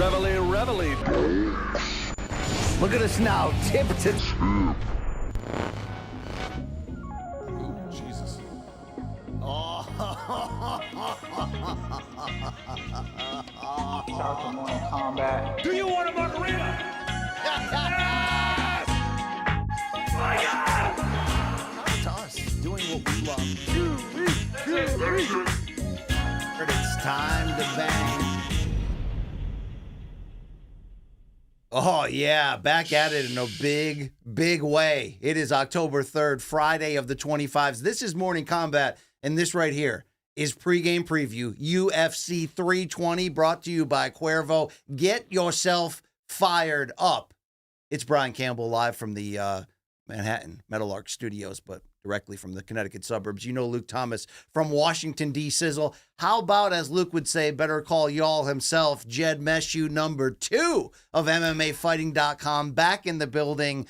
Reveille. Look at us now, tip to Jesus. Shout to Morning Kombat. Do you want a margarita? Yes! My God! to us, doing what we love. But it's time to bang. Oh, yeah, back at it in a big, big way. It is October 3rd, Friday of the 25s. This is Morning Kombat, and this right here is Pregame Preview, UFC 320, brought to you by Cuervo. Get yourself fired up. It's Brian Campbell live from the Manhattan Meadowlark Studios, but directly from the Connecticut suburbs. You know Luke Thomas from Washington, D-Sizzle. How about, as Luke would say, better call y'all himself, Jed Meshew, number 2 of MMAfighting.com, back in the building.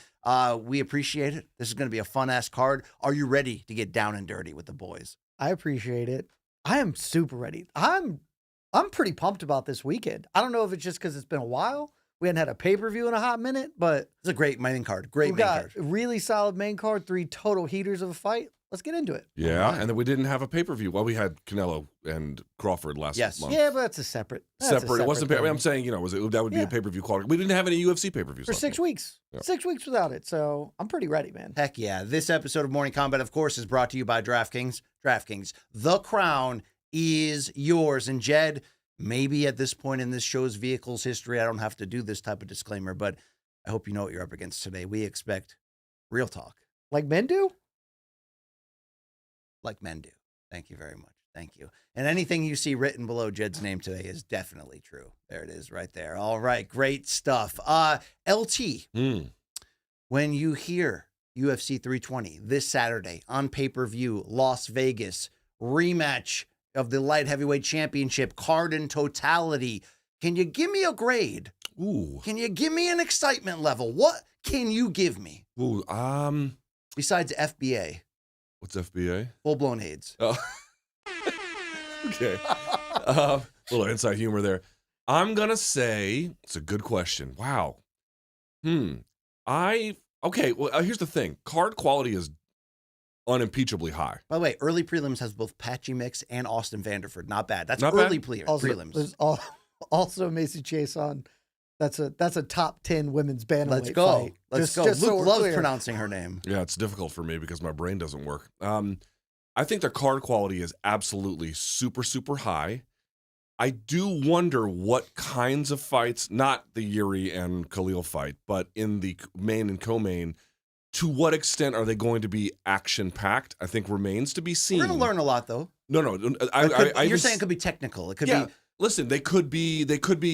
We appreciate it. This is going to be a fun-ass card. Are you ready to get down and dirty with the boys? I appreciate it. I am super ready. I'm pretty pumped about this weekend. I don't know if it's just because it's been a while. We hadn't had a pay-per-view in a hot minute, but it's a great main card. Great main card. Really solid main card, 3 total heaters of a fight. Let's get into it. Yeah, and then we didn't have a pay-per-view. Well, we had Canelo and Crawford last month. Yeah, but that's a separate. Separate. It wasn't. I'm saying, that would be a pay-per-view quality. We didn't have any UFC pay-per-views for 6 weeks. Yeah. 6 weeks without it. So I'm pretty ready, man. Heck yeah! This episode of Morning Kombat, of course, is brought to you by DraftKings. DraftKings, the crown is yours. And Jed, maybe at this point in this show's vehicle's history, I don't have to do this type of disclaimer, but I hope you know what you're up against today. We expect real talk. Like men do? Like men do. Thank you very much. Thank you. And anything you see written below Jed's name today is definitely true. There it is right there. All right. Great stuff. LT, when you hear UFC 320 this Saturday on pay-per-view, Las Vegas, rematch of the light heavyweight championship, card in totality, can you give me a grade? Ooh. Can you give me an excitement level? What can you give me? Ooh, besides FBA. What's FBA? Full-blown AIDS. Oh. Okay. Little inside humor there. I'm going to say, it's a good question. Wow. Okay, well, here's the thing. Card quality is unimpeachably high. By the way, early prelims has both Patchy Mix and Austin Vanderford. Not bad. That's Not early bad. prelims. There's also Macy Chase on. That's a top 10 women's bantamweight Let's go. fight. Let's go. Just Luke loves pronouncing her name. Yeah, it's difficult for me because my brain doesn't work. I think the card quality is absolutely super, super high. I do wonder what kinds of fights, not the Yuri and Khalil fight, but in the main and co-main, to what extent are they going to be action-packed? I think remains to be seen. We're going to learn a lot, though. No. You're saying it could be technical. It could be. Listen, they could be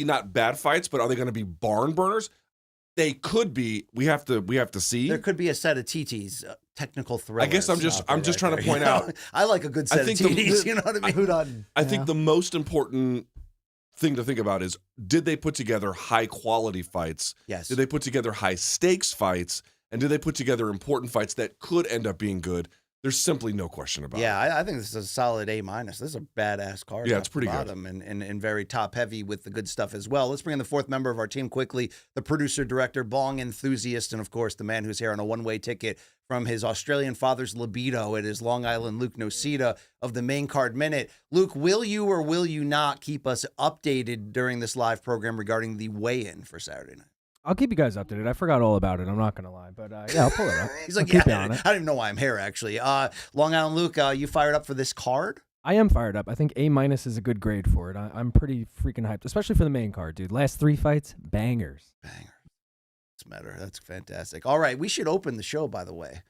not bad fights, but are they going to be barn burners? They could be. We have to see. There could be a set of TTs, technical thrillers. I guess I'm just trying to point out. I like a good set of TTs. You know what I mean? Who doesn't? I think the most important thing to think about is, did they put together high quality fights? Yes. Did they put together high stakes fights? And did they put together important fights that could end up being good? There's simply no question about it. Yeah, I think this is a solid A-. This is a badass card. Yeah, it's pretty good. And very top-heavy with the good stuff as well. Let's bring in the 4th member of our team quickly, the producer, director, bong enthusiast, and, of course, the man who's here on a one-way ticket from his Australian father's libido. It is Long Island Luke Nocita of the Main Card Minute. Luke, will you or will you not keep us updated during this live program regarding the weigh-in for Saturday night? I'll keep you guys updated. I forgot all about it. I'm not going to lie. But, yeah, I'll pull it up. He's like, I don't even know why I'm here, actually. Long Island Luke, you fired up for this card? I am fired up. I think A- is a good grade for it. I'm pretty freaking hyped, especially for the main card, dude. Last 3 fights, bangers. That's matter. That's fantastic. All right, we should open the show, by the way,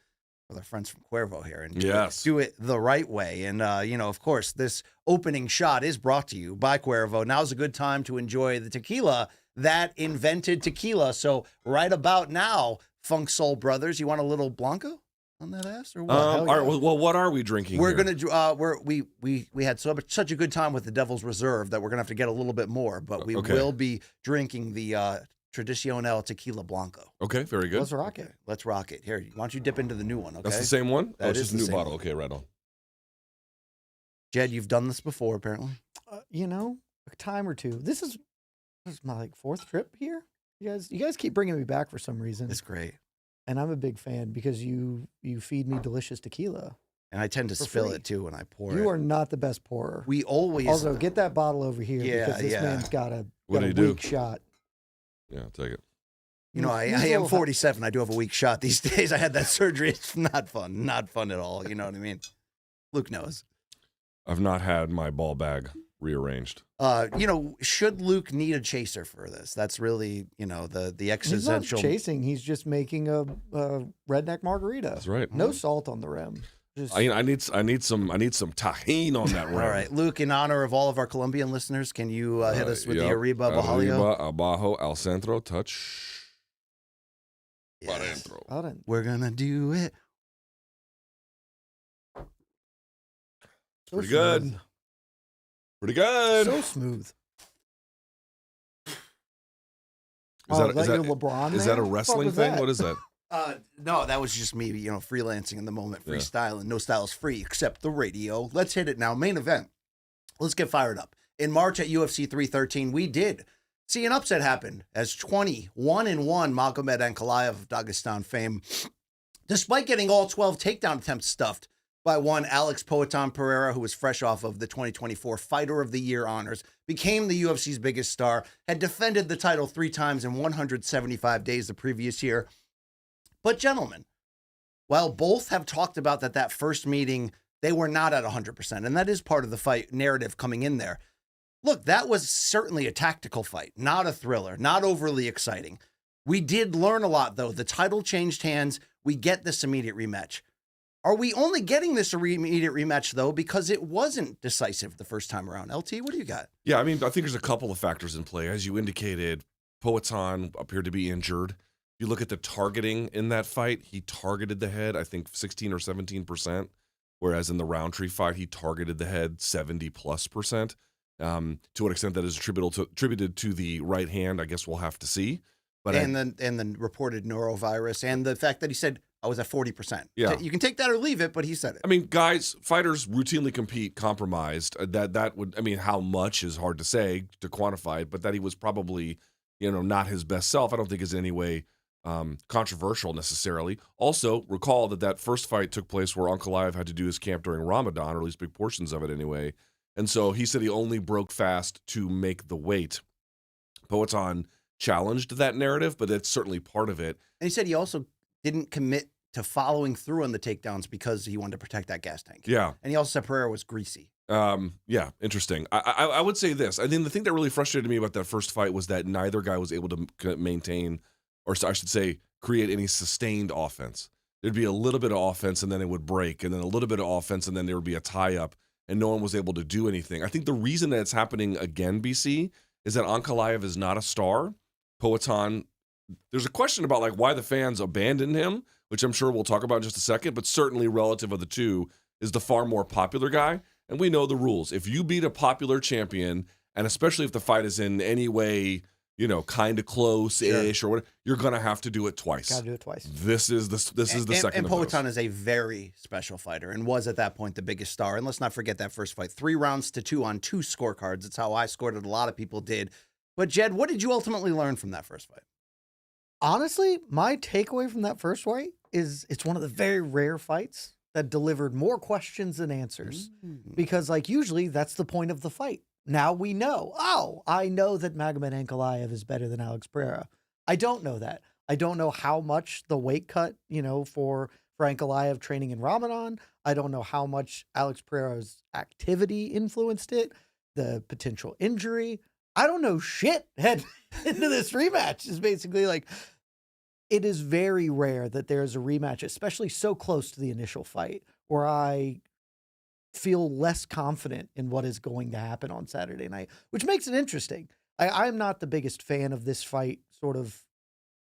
with our friends from Cuervo here and do it the right way. And, of course, this opening shot is brought to you by Cuervo. Now's a good time to enjoy the tequila that invented tequila. So right about now, Funk Soul Brothers, you want a little Blanco on that ass or what? All right. Well, what are we drinking? We're gonna we had such a good time with the Devil's Reserve that we're gonna have to get a little bit more, but we will be drinking the Tradicional Tequila Blanco. Okay, very good. Let's rock it. Let's rock it. Here, why don't you dip into the new one? Okay, that's the same one. That it's is just a the new same bottle. one. Okay, right on. Jed, you've done this before, apparently. A time or two. This is This is my like 4th trip here. You guys keep bringing me back for some reason. It's great. And I'm a big fan because you feed me delicious tequila. And I tend to For spill free. it too when I pour it. You are not the best pourer. We always. Also, get that bottle over here because this man's got a weak shot. Yeah, I'll take it. You know, I am 47. I do have a weak shot these days. I had that surgery. It's not fun. Not fun at all. You know what I mean? Luke knows. I've not had my ball bag rearranged. You know, should Luke need a chaser for this? That's really, you know, the existential. He's not chasing. He's just making a redneck margarita. That's right. No salt on the rim. Just, I need some tahine on that rim. All right, Luke. In honor of all of our Colombian listeners, can you hit us with the Arriba Bajalio? Arriba, abajo, al centro, touch. Yes. Adentro. We're gonna do it. so Pretty good. smooth. Pretty good. So smooth. Is that your LeBron? is that a man? wrestling What the fuck thing? was What is that? No, that was just me, you know, freelancing in the moment, Yeah. freestyling. No style is free except the radio. Let's hit it now. Main event. Let's get fired up. In March at UFC 313, we did see an upset happen as 21-1 Magomed Ankalaev of Dagestan fame, despite getting all 12 takedown attempts stuffed by one Alex Poatan Pereira, who was fresh off of the 2024 Fighter of the Year honors, became the UFC's biggest star, had defended the title 3 times in 175 days the previous year. But gentlemen, while both have talked about that first meeting, they were not at 100%, and that is part of the fight narrative coming in there. Look, that was certainly a tactical fight, not a thriller, not overly exciting. We did learn a lot, though. The title changed hands. We get this immediate rematch. Are we only getting this immediate rematch, though, because it wasn't decisive the first time around? LT, what do you got? Yeah, I mean, I think there's a couple of factors in play. As you indicated, Poatan appeared to be injured. You look at the targeting in that fight, he targeted the head, I think 16 or 17%, whereas in the Rountree fight, he targeted the head 70+%. To what extent that is attributed to the right hand, I guess we'll have to see. But and the reported norovirus and the fact that he said, I was at 40%. Yeah. You can take that or leave it, but he said it. I mean, fighters routinely compete compromised. That would, I mean, how much is hard to say, to quantify it, but that he was probably, not his best self, I don't think is in any way controversial necessarily. Also, recall that first fight took place where Ankalaev had to do his camp during Ramadan, or at least big portions of it anyway. And so he said he only broke fast to make the weight. Poatan challenged that narrative, but that's certainly part of it. And he said he also didn't commit to following through on the takedowns because he wanted to protect that gas tank. Yeah. And he also said Pereira was greasy. Yeah, interesting. I would say this. I think the thing that really frustrated me about that first fight was that neither guy was able to maintain, or I should say, create any sustained offense. There'd be a little bit of offense and then it would break, and then a little bit of offense and then there would be a tie-up, and no one was able to do anything. I think the reason that it's happening again, BC, is that Ankalaev is not a star. Poatan, there's a question about like why the fans abandoned him, which I'm sure we'll talk about in just a second, but certainly relative of the two is the far more popular guy. And we know the rules. If you beat a popular champion, and especially if the fight is in any way, kind of close-ish or whatever, you're going to have to do it twice. Got to do it twice. This is the second And of those. Poatan is a very special fighter and was at that point the biggest star. And let's not forget that first fight, 3-2 on 2 scorecards. It's how I scored it. A lot of people did. But Jed, what did you ultimately learn from that first fight? Honestly, my takeaway from that first fight is it's one of the very rare fights that delivered more questions than answers. Because, usually that's the point of the fight. Now we know. Oh, I know that Magomed Ankalaev is better than Alex Pereira. I don't know that. I don't know how much the weight cut, for Ankalaev training in Ramadan. I don't know how much Alex Pereira's activity influenced it, the potential injury. I don't know shit heading into this rematch. Is basically it is very rare that there's a rematch, especially so close to the initial fight, where I feel less confident in what is going to happen on Saturday night, which makes it interesting. I'm not the biggest fan of this fight sort of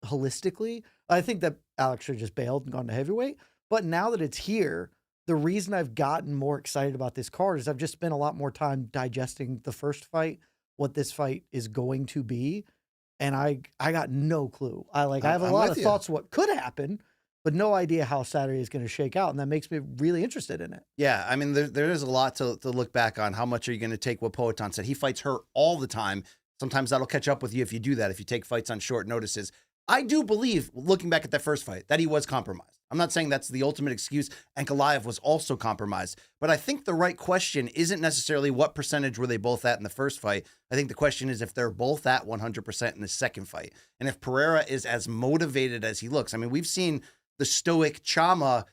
holistically. I think that Alex should have just bailed and gone to heavyweight. But now that it's here, the reason I've gotten more excited about this card is I've just spent a lot more time digesting the first fight, what this fight is going to be. And I got no clue. I have a lot of thoughts of what could happen, but no idea how Saturday is going to shake out. And that makes me really interested in it. Yeah, I mean, there is a lot to look back on. How much are you going to take what Poatan said? He fights her all the time. Sometimes that'll catch up with you if you do that, if you take fights on short notices. I do believe, looking back at that first fight, that he was compromised. I'm not saying that's the ultimate excuse. Ankalaev was also compromised. But I think the right question isn't necessarily what percentage were they both at in the first fight. I think the question is if they're both at 100% in the second fight. And if Pereira is as motivated as he looks. I mean, we've seen the stoic Chama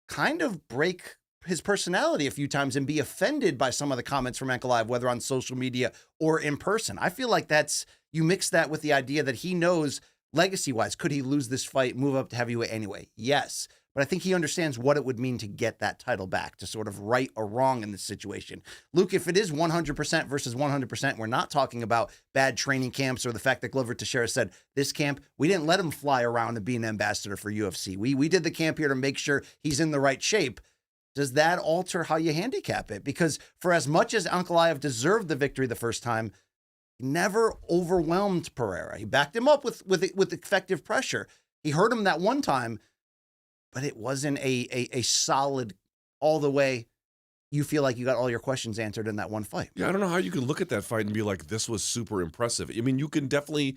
kind of break his personality a few times and be offended by some of the comments from Ankalaev, whether on social media or in person. I feel like you mix that with the idea that he knows legacy-wise, could he lose this fight, move up to heavyweight anyway? Yes. But I think he understands what it would mean to get that title back, to sort of right or wrong in this situation. Luke, if it is 100% versus 100%, we're not talking about bad training camps or the fact that Glover Teixeira said, this camp, we didn't let him fly around and be an ambassador for UFC. We did the camp here to make sure he's in the right shape. Does that alter how you handicap it? Because for as much as Ankalaev deserved the victory the first time, he never overwhelmed Pereira. He backed him up with effective pressure. He hurt him that one time, but it wasn't a solid all the way. You feel like you got all your questions answered in that one fight. Yeah, I don't know how you can look at that fight and be like, this was super impressive. I mean, you can definitely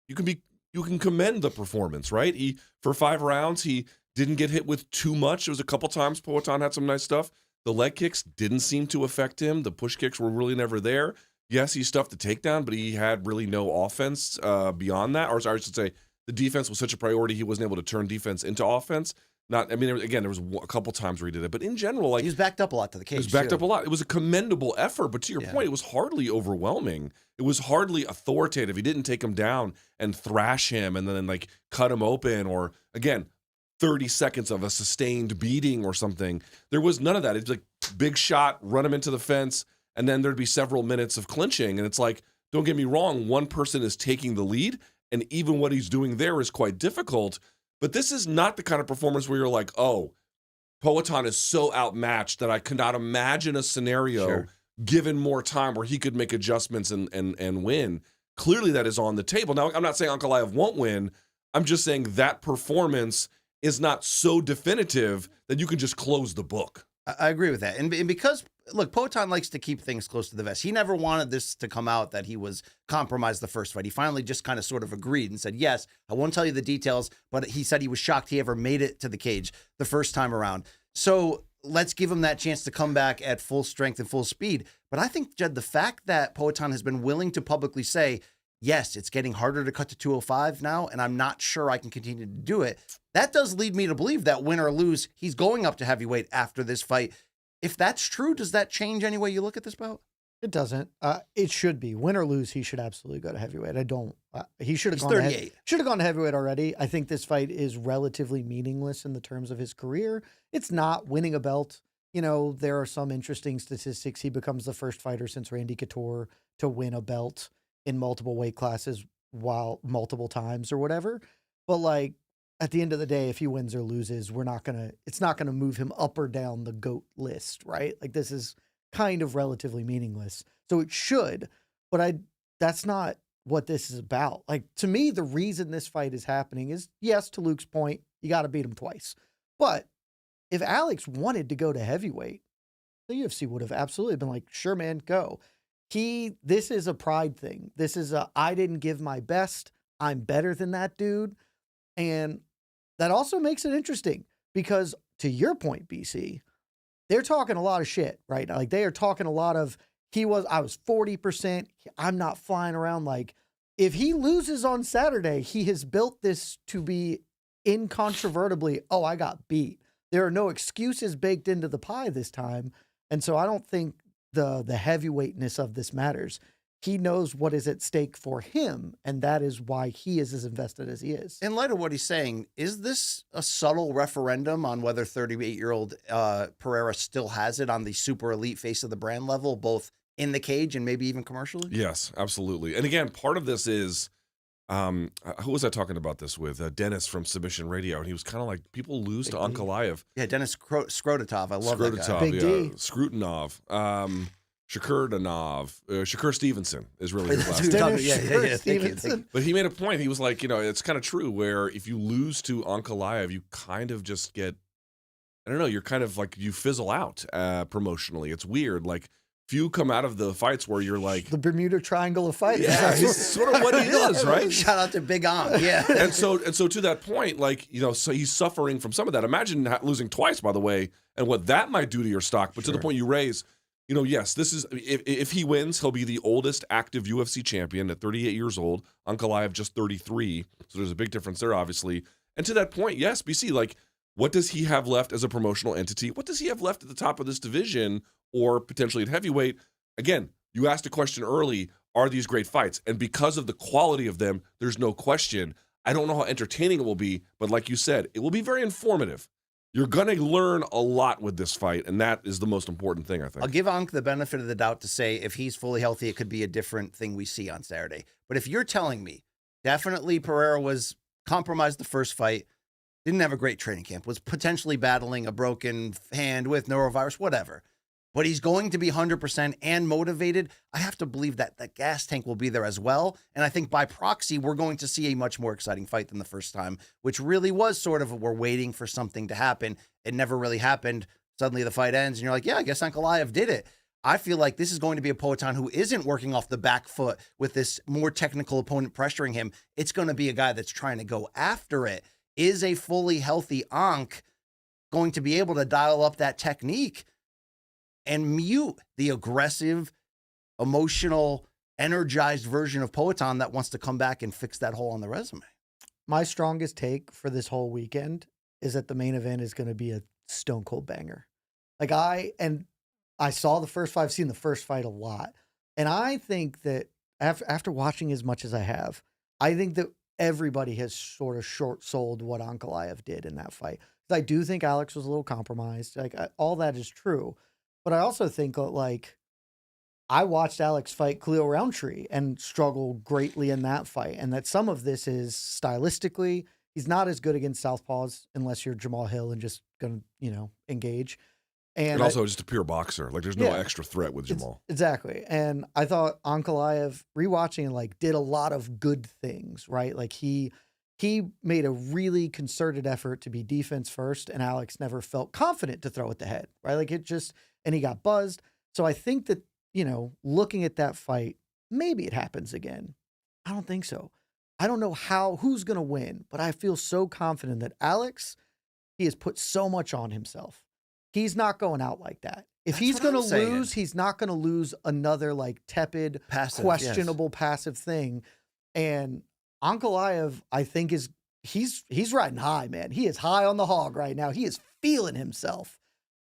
you can commend the performance, right? For 5 rounds, he didn't get hit with too much. It was a couple times Poatan had some nice stuff. The leg kicks didn't seem to affect him. The push kicks were really never there. Yes, he stuffed the takedown, but he had really no offense beyond that. Or I should say, the defense was such a priority, he wasn't able to turn defense into offense. There was a couple times where he did it, but in general, he was backed up a lot to the cage. He was backed up a lot. It was a commendable effort, but to your point, it was hardly overwhelming. It was hardly authoritative. He didn't take him down and thrash him and then like cut him open, or again, 30 seconds of a sustained beating or something. There was none of that. It's like big shot, run him into the fence, and then there'd be several minutes of clinching. And it's like, don't get me wrong, one person is taking the lead, and even what he's doing there is quite difficult. But this is not the kind of performance where you're like, oh, Poatan is so outmatched that I could not imagine a scenario given more time where he could make adjustments and win. Clearly that is on the table. Now, I'm not saying Ankalaev won't win. I'm just saying that performance is not so definitive that you can just close the book. I agree with that. And because, look, Poatan likes to keep things close to the vest. He never wanted this to come out that he was compromised the first fight. He finally just kind of sort of agreed and said, yes, I won't tell you the details, but he said he was shocked he ever made it to the cage the first time around. So let's give him that chance to come back at full strength and full speed. But I think, Jed, the fact that Poatan has been willing to publicly say, yes, it's getting harder to cut to 205 now, and I'm not sure I can continue to do it. That does lead me to believe that win or lose, he's going up to heavyweight after this fight. If that's true, does that change any way you look at this bout? It doesn't. It should be. Win or lose, he should absolutely go to heavyweight. I don't. He should have gone 38. Should have gone to heavyweight already. I think this fight is relatively meaningless in the terms of his career. It's not winning a belt. You know, there are some interesting statistics. He becomes the first fighter since Randy Couture to win a belt in multiple weight classes while multiple times or whatever. But like at the end of the day, if he wins or loses, it's not gonna move him up or down the GOAT list, right? Like this is kind of relatively meaningless. So it should, but that's not what this is about. Like to me, the reason this fight is happening is, yes, to Luke's point, you got to beat him twice. But if Alex wanted to go to heavyweight, the UFC would have absolutely been like, sure, man, go. This is a pride thing. This is I didn't give my best. I'm better than that dude. And that also makes it interesting because to your point, BC, they're talking a lot of shit right now. Like they are talking a lot of, I was 40%. I'm not flying around. Like if he loses on Saturday, he has built this to be incontrovertibly, oh, I got beat. There are no excuses baked into the pie this time. And so I don't think the heavyweightness of this matters. He knows what is at stake for him, and that is why he is as invested as he is. In light of what he's saying, is this a subtle referendum on whether 38-year-old Pereira still has it on the super elite face of the brand level, both in the cage and maybe even commercially? Yes, absolutely. And again, part of this is, who was I talking about this with? Dennis from Submission Radio, and he was kind of like, people lose to Ankalaev. Yeah, Dennis Skrodatov. I love that guy. Big D. Skrutinov. Shakur Stevenson is really his last name. Yeah. Thank you. But he made a point. He was like, it's kind of true where if you lose to Ankalaev, you kind of just get, I don't know, you're kind of like, you fizzle out promotionally. It's weird. Like few come out of the fights where you're like, The Bermuda Triangle of fighting. yeah, he's sort of what he is, right? Shout out to Big On. Yeah. And so to that point, like, so he's suffering from some of that. Imagine losing twice, by the way, and what that might do to your stock. But to the point you raise, yes, this is if he wins, he'll be the oldest active UFC champion at 38 years old. Ankalaev just 33, so there's a big difference there, obviously. And to that point, yes, BC, like, what does he have left as a promotional entity? What does he have left at the top of this division or potentially at heavyweight? Again, you asked a question early, are these great fights? And because of the quality of them, there's no question. I don't know how entertaining it will be, but like you said, it will be very informative. You're going to learn a lot with this fight, and that is the most important thing, I think. I'll give Ank the benefit of the doubt to say if he's fully healthy, it could be a different thing we see on Saturday. But if you're telling me, definitely Pereira was compromised the first fight, didn't have a great training camp, was potentially battling a broken hand with norovirus, whatever. But he's going to be 100% and motivated. I have to believe that the gas tank will be there as well. And I think by proxy, we're going to see a much more exciting fight than the first time, which really was sort of we're waiting for something to happen. It never really happened. Suddenly the fight ends and you're like, yeah, I guess Ankalaev did it. I feel like this is going to be a Poatan who isn't working off the back foot with this more technical opponent pressuring him. It's going to be a guy that's trying to go after it. Is a fully healthy Ank going to be able to dial up that technique and mute the aggressive, emotional, energized version of Poatan that wants to come back and fix that hole on the resume? My strongest take for this whole weekend is that the main event is going to be a stone cold banger. Like I saw the first fight, I've seen the first fight a lot. And I think that after watching as much as I have, I think that everybody has sort of short-sold what Ankalaev did in that fight. I do think Alex was a little compromised. Like all that is true. But I also think like I watched Alex fight Khalil Rountree and struggle greatly in that fight. And that some of this is stylistically, he's not as good against southpaws unless you're Jamal Hill and just going to, engage. And also just a pure boxer. Like there's no extra threat with Jamal. Exactly. And I thought Ankalaev rewatching like did a lot of good things, right? Like he made a really concerted effort to be defense first, and Alex never felt confident to throw at the head, right? Like and he got buzzed. So I think that, looking at that fight, maybe it happens again. I don't think so. I don't know who's going to win, but I feel so confident that Alex, he has put so much on himself. He's not going out like that. If he's going to lose, he's not going to lose another like tepid, passive, questionable, passive thing. And Ankalaev, I think he's riding high, man. He is high on the hog right now. He is feeling himself.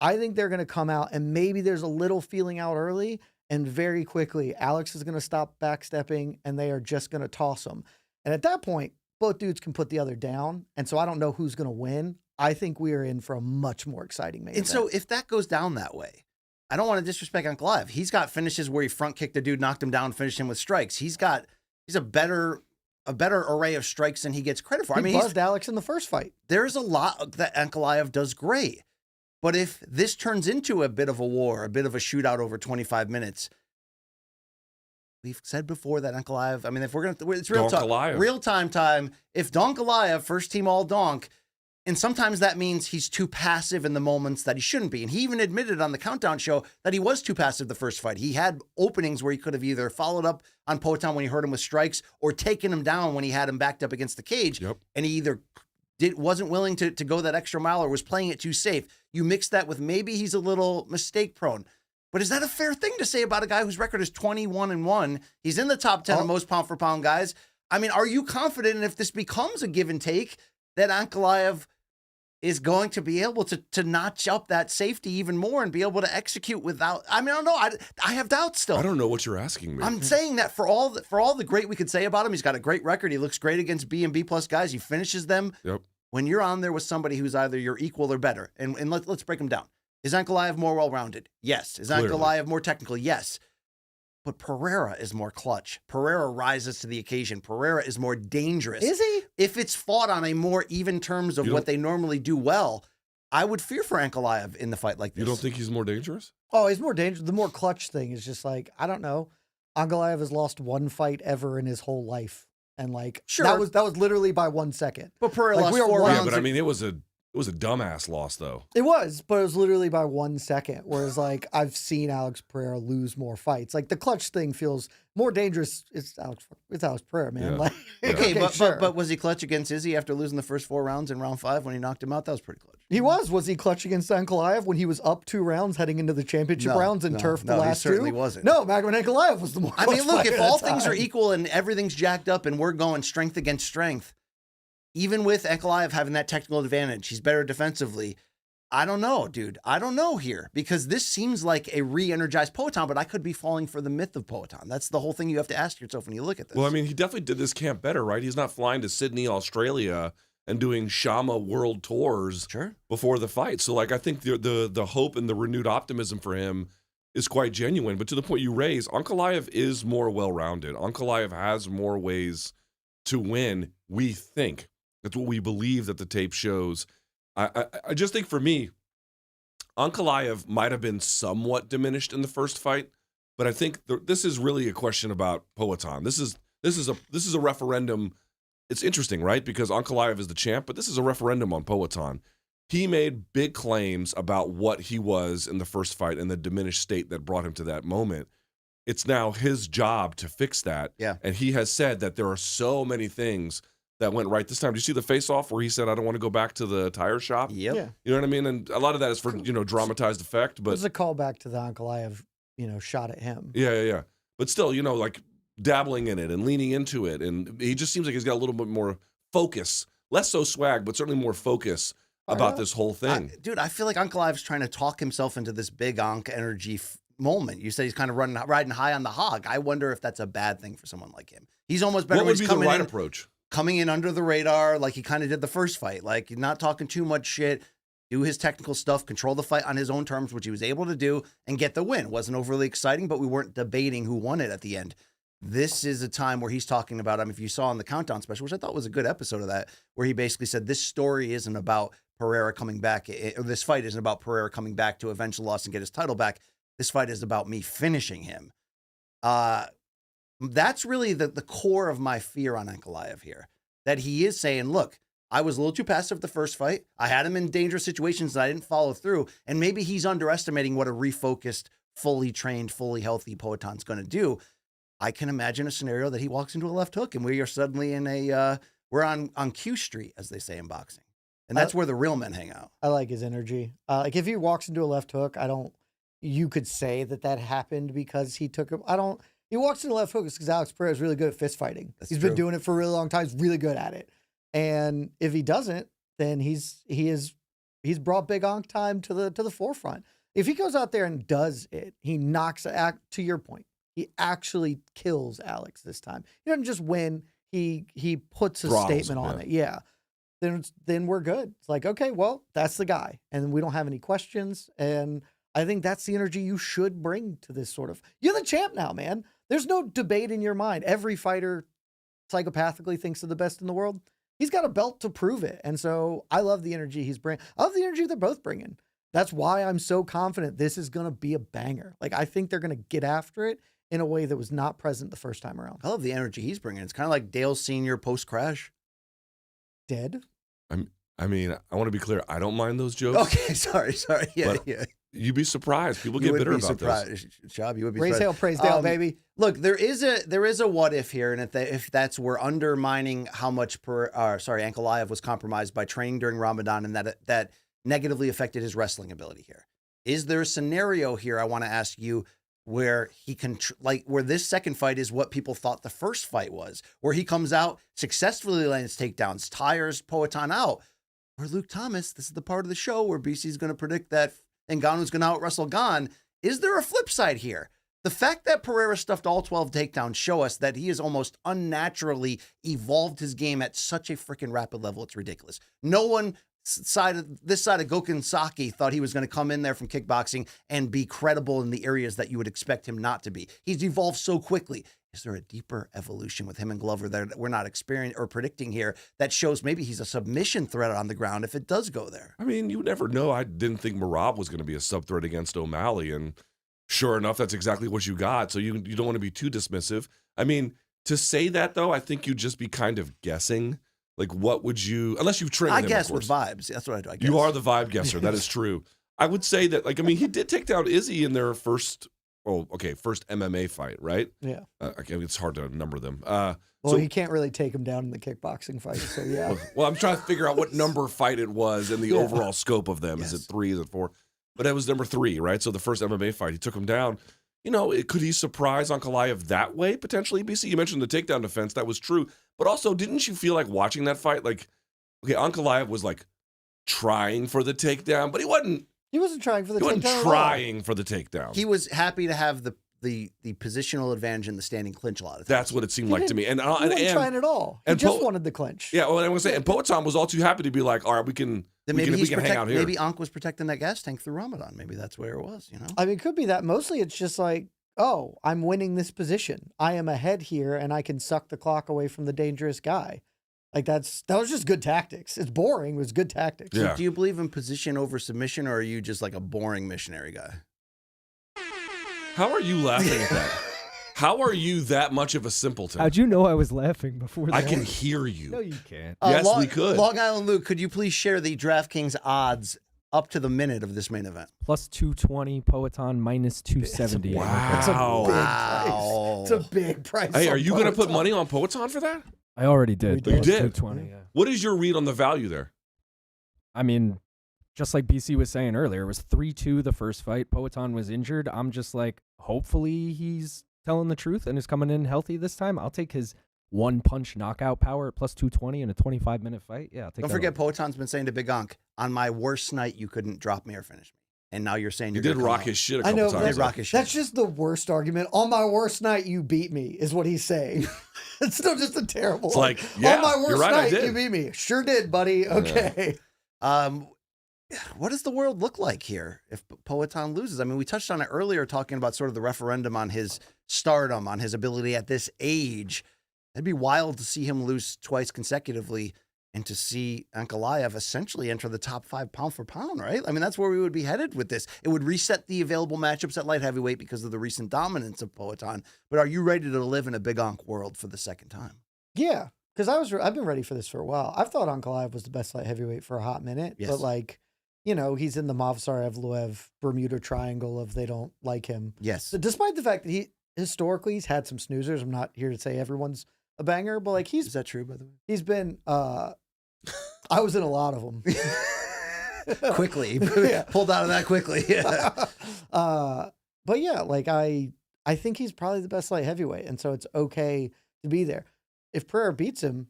I think they're going to come out and maybe there's a little feeling out early and very quickly Alex is going to stop backstepping and they are just going to toss him. And at that point, both dudes can put the other down. And so I don't know who's going to win. I think we are in for a much more exciting main event. So if that goes down that way, I don't want to disrespect Ankalaev. He's got finishes where he front kicked a dude, knocked him down, finished him with strikes. He's a better array of strikes than he gets credit for. He buzzed Alex in the first fight. There's a lot that Ankalaev does great. But if this turns into a bit of a war, a bit of a shootout over 25 minutes, we've said before that Ankalaev, if we're going to, it's real time. If Ankalaev, first team all donk, and sometimes that means he's too passive in the moments that he shouldn't be. And he even admitted on the Countdown show that he was too passive the first fight. He had openings where he could have either followed up on Poatan when he hurt him with strikes or taken him down when he had him backed up against the cage. Yep. And he either wasn't willing to go that extra mile or was playing it too safe. You mix that with maybe he's a little mistake prone. But is that a fair thing to say about a guy whose record is 21-1? He's in the top 10 of most pound for pound guys. Are you confident if this becomes a give and take that Ankalaev is going to be able to notch up that safety even more and be able to execute without, I don't know. I have doubts still. I don't know what you're asking me. I'm saying that for all the great we could say about him, he's got a great record. He looks great against B and B plus guys. He finishes them. Yep. When you're on there with somebody who's either your equal or better, and let's break them down. Is Ankalaev more well-rounded? Yes. Is Ankalaev more technical? Yes. But Pereira is more clutch. Pereira rises to the occasion. Pereira is more dangerous. Is he? If it's fought on a more even terms of what they normally do well, I would fear for Ankalaev in the fight like this. You don't think he's more dangerous? Oh, he's more dangerous. The more clutch thing is just like, I don't know. Ankalaev has lost one fight ever in his whole life. And sure, that was literally by 1 second. But Pereira lost 4 rounds. Yeah, but it was a It was a dumbass loss, though. It was, but it was literally by 1 second. Whereas, like, I've seen Alex Pereira lose more fights. Like, the clutch thing feels more dangerous. It's Alex Pereira, man. Yeah. Like, Okay, but, sure. but was he clutch against Izzy after losing the first 4 rounds in round 5 when he knocked him out? That was pretty clutch. He was. Was he clutch against Ankalaev when he was up 2 rounds heading into the championship No, rounds and no, turf the no, he last 2? certainly wasn't. No, Magomed Ankalaev was the more I mean, clutch look, fighter if at all that things are time. equal and everything's jacked up and we're going strength against strength, even with Ankalaev having that technical advantage, he's better defensively. I don't know, dude. I don't know here because this seems like a re-energized Poatan, but I could be falling for the myth of Poatan. That's the whole thing you have to ask yourself when you look at this. Well, I mean, he definitely did this camp better, right? He's not flying to Sydney, Australia, and doing Shama world tours Sure. before the fight. So, like, I think the hope and the renewed optimism for him is quite genuine. But to the point you raise, Ankalaev is more well-rounded. Ankalaev has more ways to win, we think. That's what we believe that the tape shows. I just think for me, Ankalaev might have been somewhat diminished in the first fight, but I think this is really a question about Poatan. This is a referendum. It's interesting, right? Because Ankalaev is the champ, but this is a referendum on Poatan. He made big claims about what he was in the first fight and the diminished state that brought him to that moment. It's now his job to fix that. Yeah. And he has said that there are so many things that went right this time. Did you see the face-off where he said, I don't want to go back to the tire shop? Yep. Yeah. You know what I mean? And a lot of that is for, dramatized effect. But It's a callback to the Ankalaev, shot at him. yeah. But still, like dabbling in it and leaning into it. And he just seems like he's got a little bit more focus. Less so swag, but certainly more focus about this whole thing. Dude, I feel like Ankalaev's trying to talk himself into this big Ank energy moment. You said he's kind of riding high on the hog. I wonder if that's a bad thing for someone like him. He's almost better What when would he's be the right in, approach? coming in under the radar like he kind of did the first fight. Like, not talking too much shit, do his technical stuff, control the fight on his own terms, which he was able to do, and get the win. Wasn't overly exciting, but we weren't debating who won it at the end. This is a time where he's talking about, if you saw on the Countdown special, which I thought was a good episode of that, where he basically said this story isn't about Pereira coming back, or this fight isn't about Pereira coming back to avenge the loss and get his title back. This fight is about me finishing him. That's really the core of my fear on Ankalaev here, that he is saying, look, I was a little too passive the first fight. I had him in dangerous situations that I didn't follow through. And maybe he's underestimating what a refocused, fully trained, fully healthy Poatan's going to do. I can imagine a scenario that he walks into a left hook and we are suddenly in we're on Q Street, as they say in boxing. And that's where the real men hang out. I like his energy. Like, if he walks into a left hook, you could say that happened because he took him. He walks into left hook because Alex Pereira is really good at fist fighting. He's been doing it for a really long time. He's really good at it. And if he doesn't, then he's brought Big Onk time to the forefront. If he goes out there and does it, he knocks to your point. He actually kills Alex this time. He doesn't just win. He puts a statement on it. Yeah. Then we're good. It's like, okay, well, that's the guy. And we don't have any questions. And I think that's the energy you should bring to this sort of. You're the champ now, man. There's no debate in your mind. Every fighter psychopathically thinks they're the best in the world. He's got a belt to prove it. And so I love the energy he's bringing. I love the energy they're both bringing. That's why I'm so confident this is going to be a banger. Like, I think they're going to get after it in a way that was not present the first time around. I love the energy he's bringing. It's kind of like Dale Sr. post-crash. Dead? I mean, I want to be clear. I don't mind those jokes. Okay, sorry. Yeah, But yeah. You'd be surprised. People get bitter about this. Chab, you would be Raise surprised. hail, praise Dale, baby. Look, there is a what if here, and if that's we're undermining how much Ankalaev was compromised by training during Ramadan, and that negatively affected his wrestling ability here. Is there a scenario here? I want to ask you where he can where this second fight is what people thought the first fight was, where he comes out successfully lands takedowns, tires Poatan out. Where Luke Thomas, this is the part of the show where BC's going to predict that Ngannou's going to out-wrestle Gane. Is there a flip side here? The fact that Pereira stuffed all 12 takedowns show us that he has almost unnaturally evolved his game at such a freaking rapid level. It's ridiculous. No one this side of Gokhan Saki thought he was going to come in there from kickboxing and be credible in the areas that you would expect him not to be. He's evolved so quickly. Is there a deeper evolution with him and Glover that we're not experiencing or predicting here that shows maybe he's a submission threat on the ground if it does go there? I mean, you never know. I didn't think Merab was going to be a sub-threat against O'Malley, and sure enough, that's exactly what you got. So you don't want to be too dismissive. I mean, to say that, though, I think you'd just be kind of guessing Like, what would you, unless you've trained I him, guess of with course. vibes. That's what I do. I guess. You are the vibe guesser. That is true. I would say that, like, I mean, he did take down Izzy in their first MMA fight, right? Yeah. Okay, it's hard to number them. Well, so, he can't really take him down in the kickboxing fight, so yeah. well, I'm trying to figure out what number fight it was and the overall scope of them. Yes. Is it 3? Is it 4? But it was number 3, right? So the first MMA fight, he took him down. You know, could he surprise Ankalaev that way, potentially, BC? You mentioned the takedown defense. That was true. But also, didn't you feel like watching that fight, like, okay, Ankalaev was, like, trying for the takedown, but he wasn't trying for the takedown. wasn't trying for the takedown. He was happy to have the positional advantage in the standing clinch a lot of times. That's what it seemed like to me. And He wasn't trying at all. He just wanted the clinch. Yeah, well, I was saying, and Poatan was all too happy to be like, all right, we can hang out here. Maybe Ankh was protecting that gas tank through Ramadan. Maybe that's where it was, you know? I mean, it could be that. Mostly it's just like, oh, I'm winning this position. I am ahead here, and I can suck the clock away from the dangerous guy. Like, that was just good tactics. It's boring. It was good tactics. Yeah. So do you believe in position over submission, or are you just like a boring missionary guy? How are you laughing at that? How are you that much of a simpleton? How'd you know I was laughing before that? I can hear you. No, you can't. Yes, we could. Long Island Luke, could you please share the DraftKings odds up to the minute of this main event? Plus 220, Poatan minus 270. That's a big Wow. price. It's a big price. Hey, are on you going to put Poatan. money on Poatan for that? I already did. You Plus did? 220, yeah. What is your read on the value there? I mean, just like BC was saying earlier, it was 3-2 the first fight. Poatan was injured. I'm just like, hopefully he's telling the truth and is coming in healthy this time. I'll take his one-punch knockout power at plus 220 in a 25-minute fight. Yeah, I'll take Don't that forget, over. Poatan's been saying to Big Ankh, on my worst night, you couldn't drop me or finish me. And now you're saying You you're did gonna come rock out. his shit a I couple know, times. Did rock his shit. that's just the worst argument. On my worst night, you beat me, is what he's saying. It's still just a terrible It's one. like, yeah, on my you're worst right, I night, did. you beat me. Sure did, buddy. Okay. What does the world look like here if Poatan loses? I mean, we touched on it earlier, talking about sort of the referendum on his stardom, on his ability at this age. It'd be wild to see him lose twice consecutively and to see Ankalaev essentially enter the top 5 pound for pound, right? I mean, that's where we would be headed with this. It would reset the available matchups at light heavyweight because of the recent dominance of Poatan. But are you ready to live in a Big Ankh world for the second time? Yeah, because I've been ready for this for a while. I've thought Ankalaev was the best light heavyweight for a hot minute, Yes. but like, you know, he's in the Movsar Evloev Bermuda Triangle of they don't like him. Yes. So despite the fact that historically he's had some snoozers, I'm not here to say everyone's a banger, but like Is that true, by the way? he's been. I was in a lot of them. Quickly. Yeah. Pulled out of that quickly. Yeah. But yeah, like I think he's probably the best light heavyweight, and so it's okay to be there. If Pereira beats him,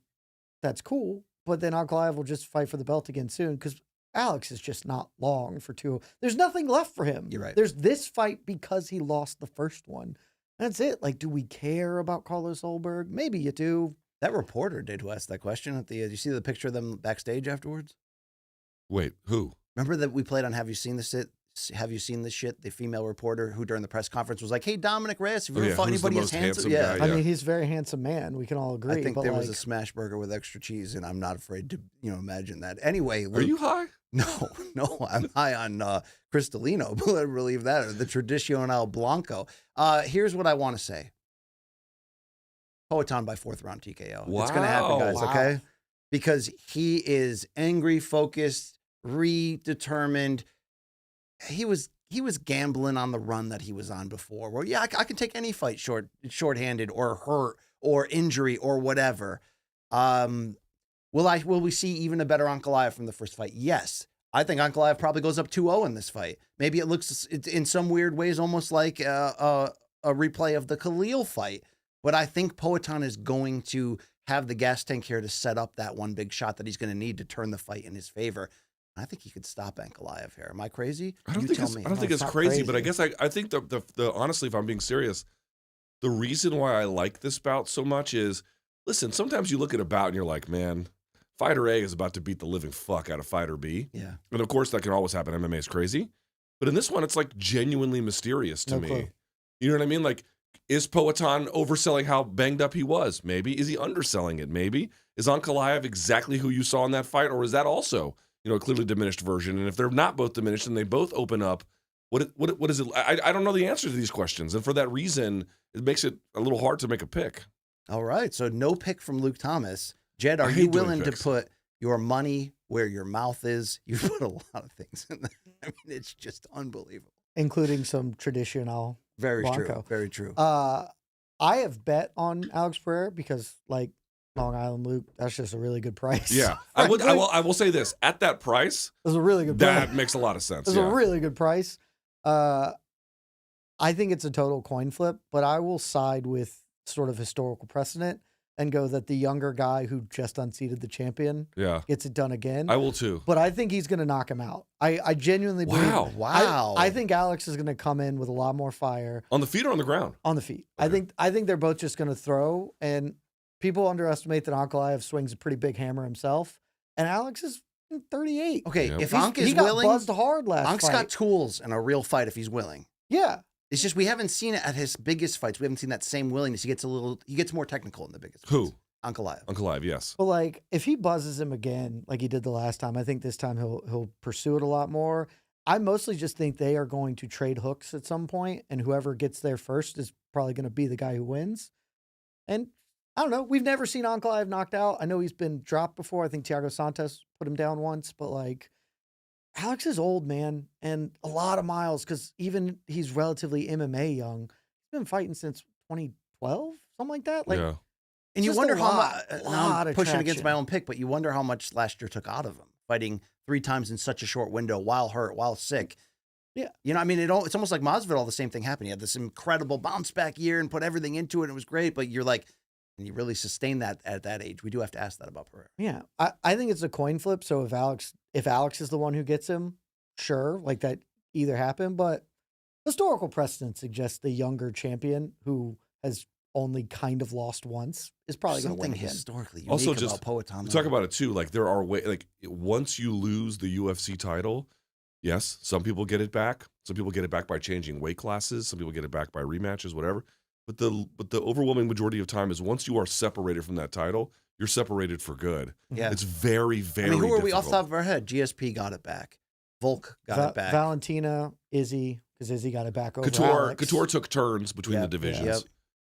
that's cool. But then Ankalaev will just fight for the belt again soon because Alex is just not long for 2. There's nothing left for him. You're right. There's this fight because he lost the first one. That's it. Like, do we care about Carlos Olberg? Maybe you do. That reporter did who asked that question at the. Did you see the picture of them backstage afterwards? Wait, who? Remember that we played on Have You Seen This Shit? Have you seen this shit? The female reporter who during the press conference was like, "Hey, Dominic Reyes, have you ever fought who's the anybody as most handsome?" handsome guy? I Yeah. mean, he's a very handsome man. We can all agree. I think but there was like, a smash burger with extra cheese, and I'm not afraid to imagine that. Anyway, Are Luke- you high? No, I'm high on Cristalino, believe that, or the Tradicional Blanco. Here's what I want to say. Poatan by 4th round TKO. It's going to happen, guys, Wow. okay? Because he is angry, focused, redetermined. He was gambling on the run that he was on before, where, yeah, I can take any fight shorthanded or hurt or injury or whatever. Will we see even a better Ankalaev from the first fight? Yes. I think Ankalaev probably goes up 2-0 in this fight. Maybe it looks in some weird ways almost like a replay of the Khalil fight. But I think Poatan is going to have the gas tank here to set up that one big shot that he's going to need to turn the fight in his favor. I think he could stop Ankalaev here. Am I crazy? I don't You think tell it's, me. I don't think No, it's it's not crazy, but I crazy. guess I think the honestly, if I'm being serious, the reason why I like this bout so much is, listen, sometimes you look at a bout and you're like, man, fighter A is about to beat the living fuck out of fighter B. Yeah. And of course that can always happen. MMA is crazy. But in this one, it's like genuinely mysterious to No me. clue. You know what I mean? Like, is Poatan overselling how banged up he was? Maybe. Is he underselling it? Maybe. Is Ankalaev exactly who you saw in that fight? Or is that also, a clearly diminished version? And if they're not both diminished and they both open up, what is it? I don't know the answer to these questions. And for that reason, it makes it a little hard to make a pick. All right. So no pick from Luke Thomas. Jed, I are hate you doing willing to picks. put your money where your mouth is? You put a lot of things in there. I mean, it's just unbelievable. including some traditional. Very true. Blanco. Very true. I have bet on Alex Pereira because, like, Long Island Luke, that's just a really good price. Yeah, I will say this: at that price, It was a really good price. that makes a lot of sense. It was Yeah. a really good price. I think it's a total coin flip, but I will side with sort of historical precedent and go that the younger guy who just unseated the champion Yeah, gets it done again. I will too. But I think he's going to knock him out. I genuinely believe. Wow. Wow. I think Alex is going to come in with a lot more fire On the feet or on the ground? on the feet. Okay. I think they're both just going to throw, and people underestimate that Ankalaev swings a pretty big hammer himself, and Alex is 38. Okay, Yeah. if He's- Ank is he got willing, buzzed hard last Ank's fight. got tools and a real fight if he's willing. Yeah. It's just we haven't seen it at his biggest fights. We haven't seen that same willingness. He gets more technical in the biggest Who? fights. Ankalaev. Ankalaev, yes. But like, if he buzzes him again, like he did the last time, I think this time he'll pursue it a lot more. I mostly just think they are going to trade hooks at some point, and whoever gets there first is probably going to be the guy who wins. And I don't know. We've never seen Ankalaev knocked out. I know he's been dropped before. I think Thiago Santos put him down once, but like, Alex is old, man, and a lot of miles because even he's relatively MMA young. He's been fighting since 2012, something like that. Like, Yeah. And you just wonder a how lot- much. lot I'm of pushing against my traction. own pick, but you wonder how much last year took out of him, fighting 3 times in such a short window, while hurt, while sick. Yeah. You know, I mean, it's almost like Masvidal. The same thing happened. He had this incredible bounce back year and put everything into it. And it was great, but you're like, can you really sustain that at that age? We do have to ask that about Pereira. yeah, I think it's a coin flip. So if Alex is the one who gets him, sure, like that either happened. But historical precedent suggests the younger champion who has only kind of lost once is probably going to win Something again. historically unique Also, about just Poatan. we though. talk about it too. Like there are like once you lose the UFC title, yes, some people get it back. Some people get it back by changing weight classes. Some people get it back by rematches, whatever. But the overwhelming majority of time is once you are separated from that title, you're separated for good. Yeah. It's very, very. I mean, who are we off the difficult. top of our head? GSP got it back. Volk got it back. Valentina, Izzy, because Izzy got it back over Alex. Couture took turns between the Yep, divisions. Yep.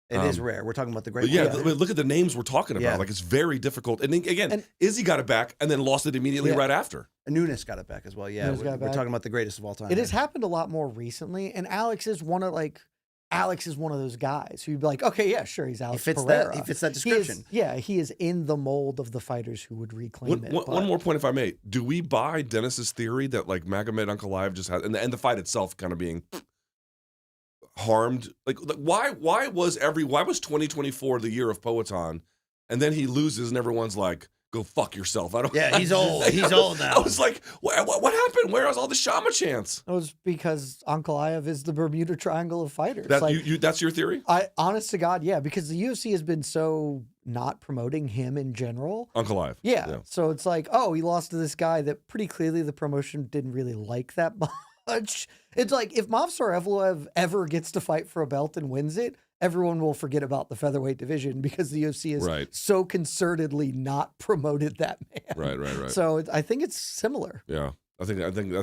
It is Um, rare. We're talking about the great. But yeah, ones. but look at the names we're talking about. Yeah. Like it's very difficult. And then, again, And- Izzy got it back and then lost it immediately Yeah. right after. Nunes got it back as well. Yeah, Nunes got it we're back. talking about the greatest of all time. It has happened a lot more recently, and Alex is one of those guys who you'd be like, okay, yeah, sure, he's He Alex fits Pereira. that. He fits that He is- description. he is in the mold of the fighters who would reclaim it. One more point, if I may. Do we buy Dennis's theory that like Magomed Ankalaev just had, and the fight itself kind of being harmed? Like why was 2024 the year of Poatan, and then he loses and everyone's like, go fuck yourself. I don't. Yeah, he's old. He's old now. I was like, what happened? Where was all the Shama chants? It was because Ankalaev is the Bermuda Triangle of fighters. That Like, that's your theory? honest to God, yeah, because the UFC has been so not promoting him in general. Ankalaev. Yeah. So it's like, oh, he lost to this guy that pretty clearly the promotion didn't really like that much. It's like if Movsar Evloev ever gets to fight for a belt and wins it, everyone will forget about the featherweight division because the UFC has Right. so concertedly not promoted that man. Right. So I think it's similar. Yeah. I think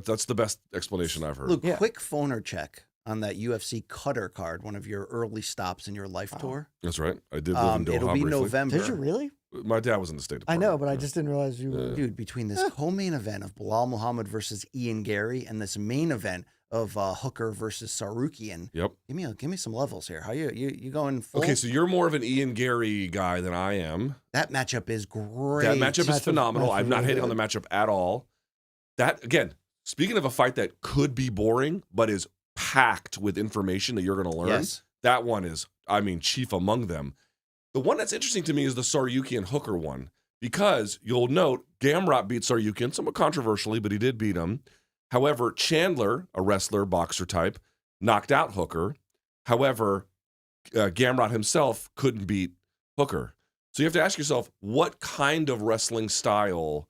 that's the best explanation I've heard. Luke, Yeah. quick phoner check on that UFC Cutter card, one of your early stops in your life tour. That's right. I did live in Doha It'll be briefly. November. Did you really? My dad was in the State I Department. know, but I Yeah. just didn't realize you were. Dude, between this co-main event of Bilal Muhammad versus Ian Gary and this main event of Hooker versus Sarukian, Yep. give me some levels here. How you going full? Okay, so you're more of an Ian Gary guy than I am. That matchup is great. That matchup is Matchup- phenomenal. matchup I'm not really hating on the matchup at all. That, again, speaking of a fight that could be boring, but is packed with information that you're going to learn, Yes. that one is, I mean, chief among them. The one that's interesting to me is the Saryukian Hooker one, because you'll note Gamrot beat Saryukian somewhat controversially, but he did beat him. However, Chandler, a wrestler, boxer type, knocked out Hooker. However, Gamrot himself couldn't beat Hooker. So you have to ask yourself, what kind of wrestling style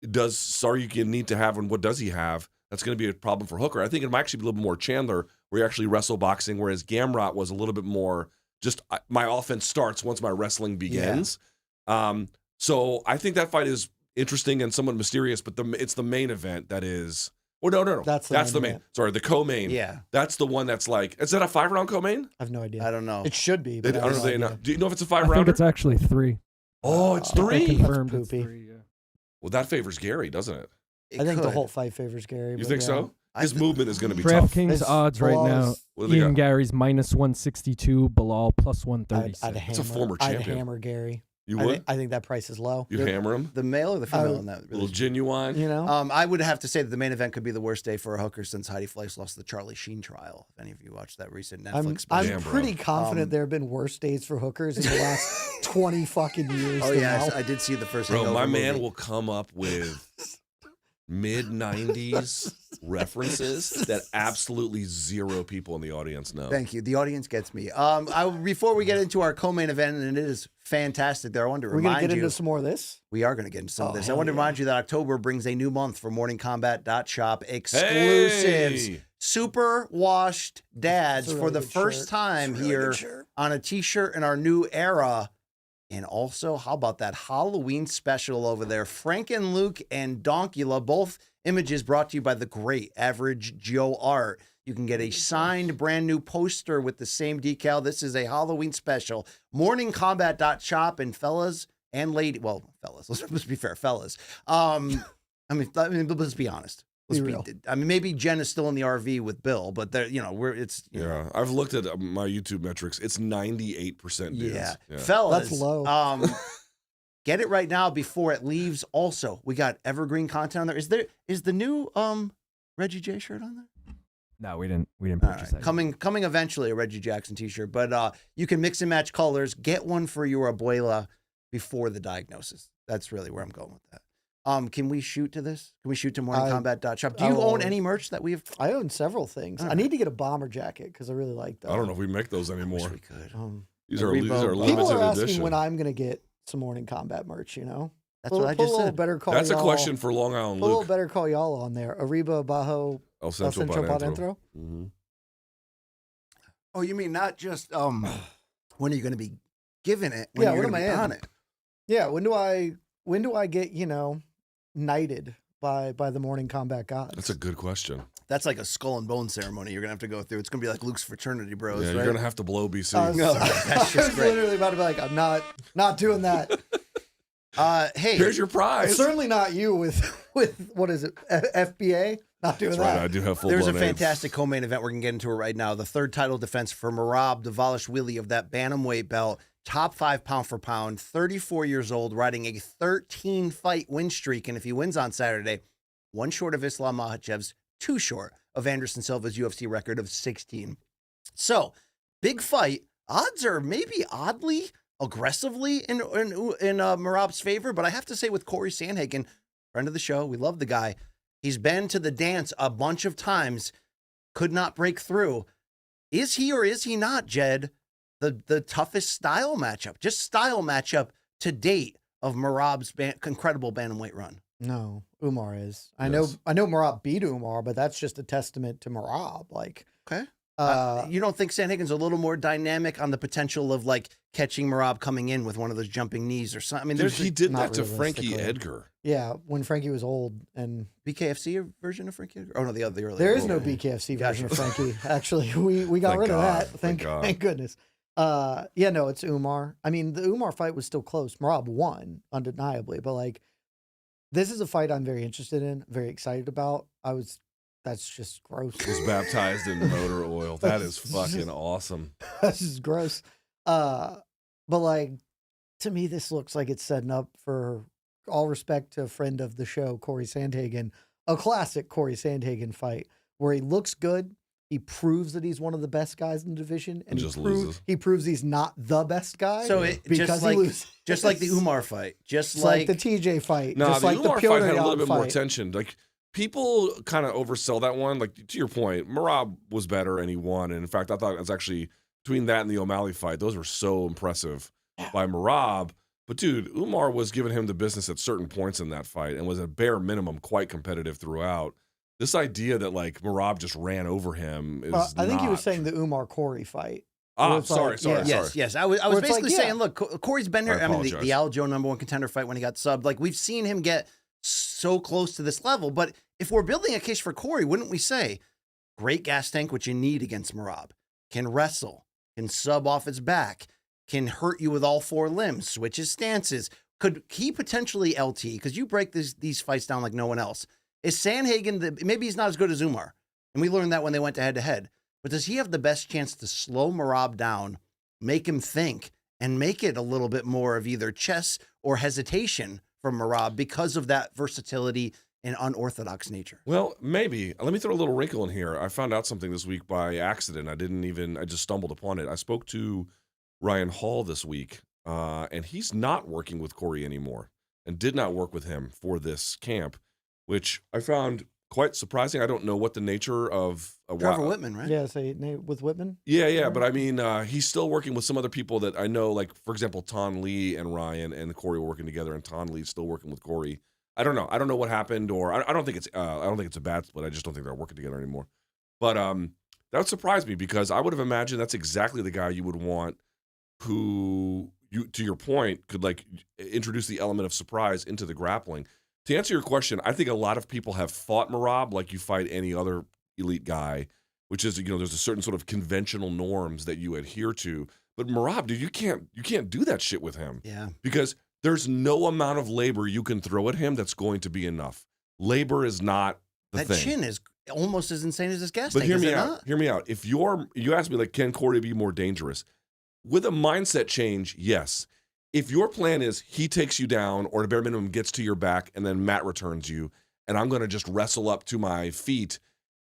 does Saryukian need to have, and what does he have that's going to be a problem for Hooker? I think it might actually be a little bit more Chandler, where you actually wrestle boxing, whereas Gamrot was a little bit more just my offense starts once my wrestling begins. So I think that fight is interesting and somewhat mysterious, but it's the main event that is. Oh, no. That's the main main. event. Sorry, the co-main. Yeah. That's the one that's like, is that a 5-round co-main? I have no idea. I don't know. It should be. But I I have don't no know. idea. Do you know if it's a I think 5-rounder? it's actually 3. Oh, it's I three. confirmed it's poopy. 3, yeah. Well, that favors Gary, doesn't it? It I think the could. whole fight favors Gary. You but think yeah. so? His movement is going to be tough. DraftKings It's odds right now. Bilal's- What do they Ian got? Gary's minus 162, Bilal plus I'd 136. hammer. That's a former I'd champion. hammer Gary. You I, would? I think that price is low. You'd hammer him? The male or the female Oh, in that? A little Really? genuine? You know, I would have to say that the main event could be the worst day for a hooker since Heidi Fleiss lost the Charlie Sheen trial. If any of you watched that recent Netflix I'm special. Damn, bro. pretty confident Um, there have been worse days for hookers in the last 20 fucking years. Oh than yeah, now. I did see the first. Bro, Hangover my man movie. will come up with mid-90s references that absolutely zero people in the audience know. Thank you. The audience gets me. Before we get into our co-main event, and it is fantastic there, I wanted to We're gonna remind get you. into some more of this. We are going to get into some of Oh, this. I hell want to yeah. remind you that October brings a new month for morningcombat.shop exclusives. Hey! Super washed dads It's a for really the good first shirt. time It's a really here good shirt. on a t-shirt in our new era. And also, how about that Halloween special over there? Frank and Luke and Donkula, both images brought to you by the great Average Joe Art. You can get a signed brand new poster with the same decal. This is a Halloween special. Morningcombat.shop, and fellas and fellas, let's be fair, fellas. I mean, let's be honest. Let's Be real. I mean, maybe Jen is still in the RV with Bill, but there, it's Yeah, I've looked at my YouTube metrics. It's 98% dudes. Yeah. Yeah. Fellas. That's low. Get it right now before it leaves. Also, we got evergreen content on there. Is the new Reggie J shirt on there? No, we didn't All purchase right. that. Coming eventually, a Reggie Jackson t-shirt. But you can mix and match colors. Get one for your abuela before the diagnosis. That's really where I'm going with that. Can we shoot to this? Can we shoot to morningcombat.shop? Do you own any merch that we've? I own several things. I need to get a bomber jacket because I really like that. I don't know if we make those I wish anymore. we could. These A are Reebok. limited People are asking edition. when I'm going to get some Morning Combat merch, you know? That's what I just said. Better call That's a y'all. question for Long Island Put a little Luke. better call y'all on there. Arriba, Bajo, El El Centro Centro para para adentro. adentro. Mhm. Oh, you mean not just when are you going to be given it? When Yeah, you're when gonna am I be in? on it? Yeah, when do I get, knighted by the Morning Combat gods? That's a good question. That's like a skull and bone ceremony you're gonna have to go through. It's gonna be like Luke's fraternity bros, Yeah, right? you're gonna have to blow BC. No, that's I just was great. literally about to be like, I'm not doing that. Hey, Here's your prize. Certainly not you with what is it, FBA? Not doing That's right. that. I do have full. there's a fantastic co-main event. We're gonna get into it right now. The third title defense for Merab Dvalishvili of that bantamweight belt. Top 5 pound for pound, 34 years old, riding a 13-fight win streak. And if he wins on Saturday, one short of Islam Makhachev's, 2 short of Anderson Silva's UFC record of 16. So, big fight. Odds are maybe oddly, aggressively in Merab's favor. But I have to say with Cory Sandhagen, friend of the show, we love the guy. He's been to the dance a bunch of times, could not break through. Is he or is he not, Jed, the toughest style matchup to date of Merab's incredible bantamweight run? No, Umar is. I Yes. know Merab beat Umar, but that's just a testament to Merab. Like, Okay. You don't think Sandhagen's a little more dynamic on the potential of like catching Merab coming in with one of those jumping knees or something? I mean, Dude, there's he did not that to Frankie realistically. Edgar. yeah, when Frankie was old, and BKFC version of Frankie Edgar? Oh no, the earlier. there is no one. BKFC Gotcha. version of Frankie. Actually, we got Thank rid of God. that. Thank God. Thank goodness. Yeah, no, it's Umar. I mean, the Umar fight was still close. Merab won undeniably, but like, this is a fight I'm very interested in, very excited about. That's just gross. Was baptized in motor oil. That is fucking awesome. That's just gross. But like, to me, this looks like it's setting up for, all respect to a friend of the show, Cory Sandhagen, a classic Cory Sandhagen fight where he looks good. He proves that he's one of the best guys in the division, and Just loses. he proves he's not the best guy. So it because just he like loses. just like the Umar fight, just It's like like the TJ fight, No, just the like Umar the Piotr fight had a little Yan bit more fight. tension. Like people kind of oversell that one. Like to your point, Merab was better and he won. And in fact, I thought it was actually between that and the O'Malley fight, those were so impressive by Merab. But dude, Umar was giving him the business at certain points in that fight and was at bare minimum quite competitive throughout. This idea that like Merab just ran over him is I think he was not saying the Umar Corey fight. Ah, it's like, sorry. Yes. I was Where it's basically like, saying, yeah. look, Corey's been here. I I mean, the apologize. Aljo #1 contender fight when he got subbed. Like we've seen him get so close to this level. But if we're building a case for Cory, wouldn't we say, great gas tank, which you need against Merab, can wrestle, can sub off his back, can hurt you with all four limbs, switches stances. Could he potentially LT? Because you break these fights down like no one else. Is Sandhagen, maybe he's not as good as Umar, and we learned that when they went head-to-head, but does he have the best chance to slow Merab down, make him think, and make it a little bit more of either chess or hesitation from Merab because of that versatility and unorthodox nature? Well, maybe. Let me throw a little wrinkle in here. I found out something this week by accident. I just stumbled upon it. I spoke to Ryan Hall this week, and he's not working with Cory anymore and did not work with him for this camp, which I found quite surprising. I don't know what the nature of Trevor Whitman, right? Yeah, with Whitman. Yeah, but I mean, he's still working with some other people that I know, like, for example, Ton Lee and Ryan and Cory were working together, and Ton Lee's still working with Cory. I don't know what happened, or I don't think it's a bad split. I just don't think they're working together anymore. But that would surprise me, because I would have imagined that's exactly the guy you would want, who, to your point, could like introduce the element of surprise into the grappling. To answer your question, I think a lot of people have fought Merab like you fight any other elite guy, which is, there's a certain sort of conventional norms that you adhere to. But Merab, dude, you can't do that shit with him. Yeah. Because there's no amount of labor you can throw at him that's going to be enough. Labor is not the thing. That chin is almost as insane as his gas But tank, hear me is it out. not? Hear me out. If you ask me, like, can Cory be more dangerous? With a mindset change, yes. If your plan is he takes you down, or the bare minimum gets to your back, and then Matt returns you, and I'm going to just wrestle up to my feet,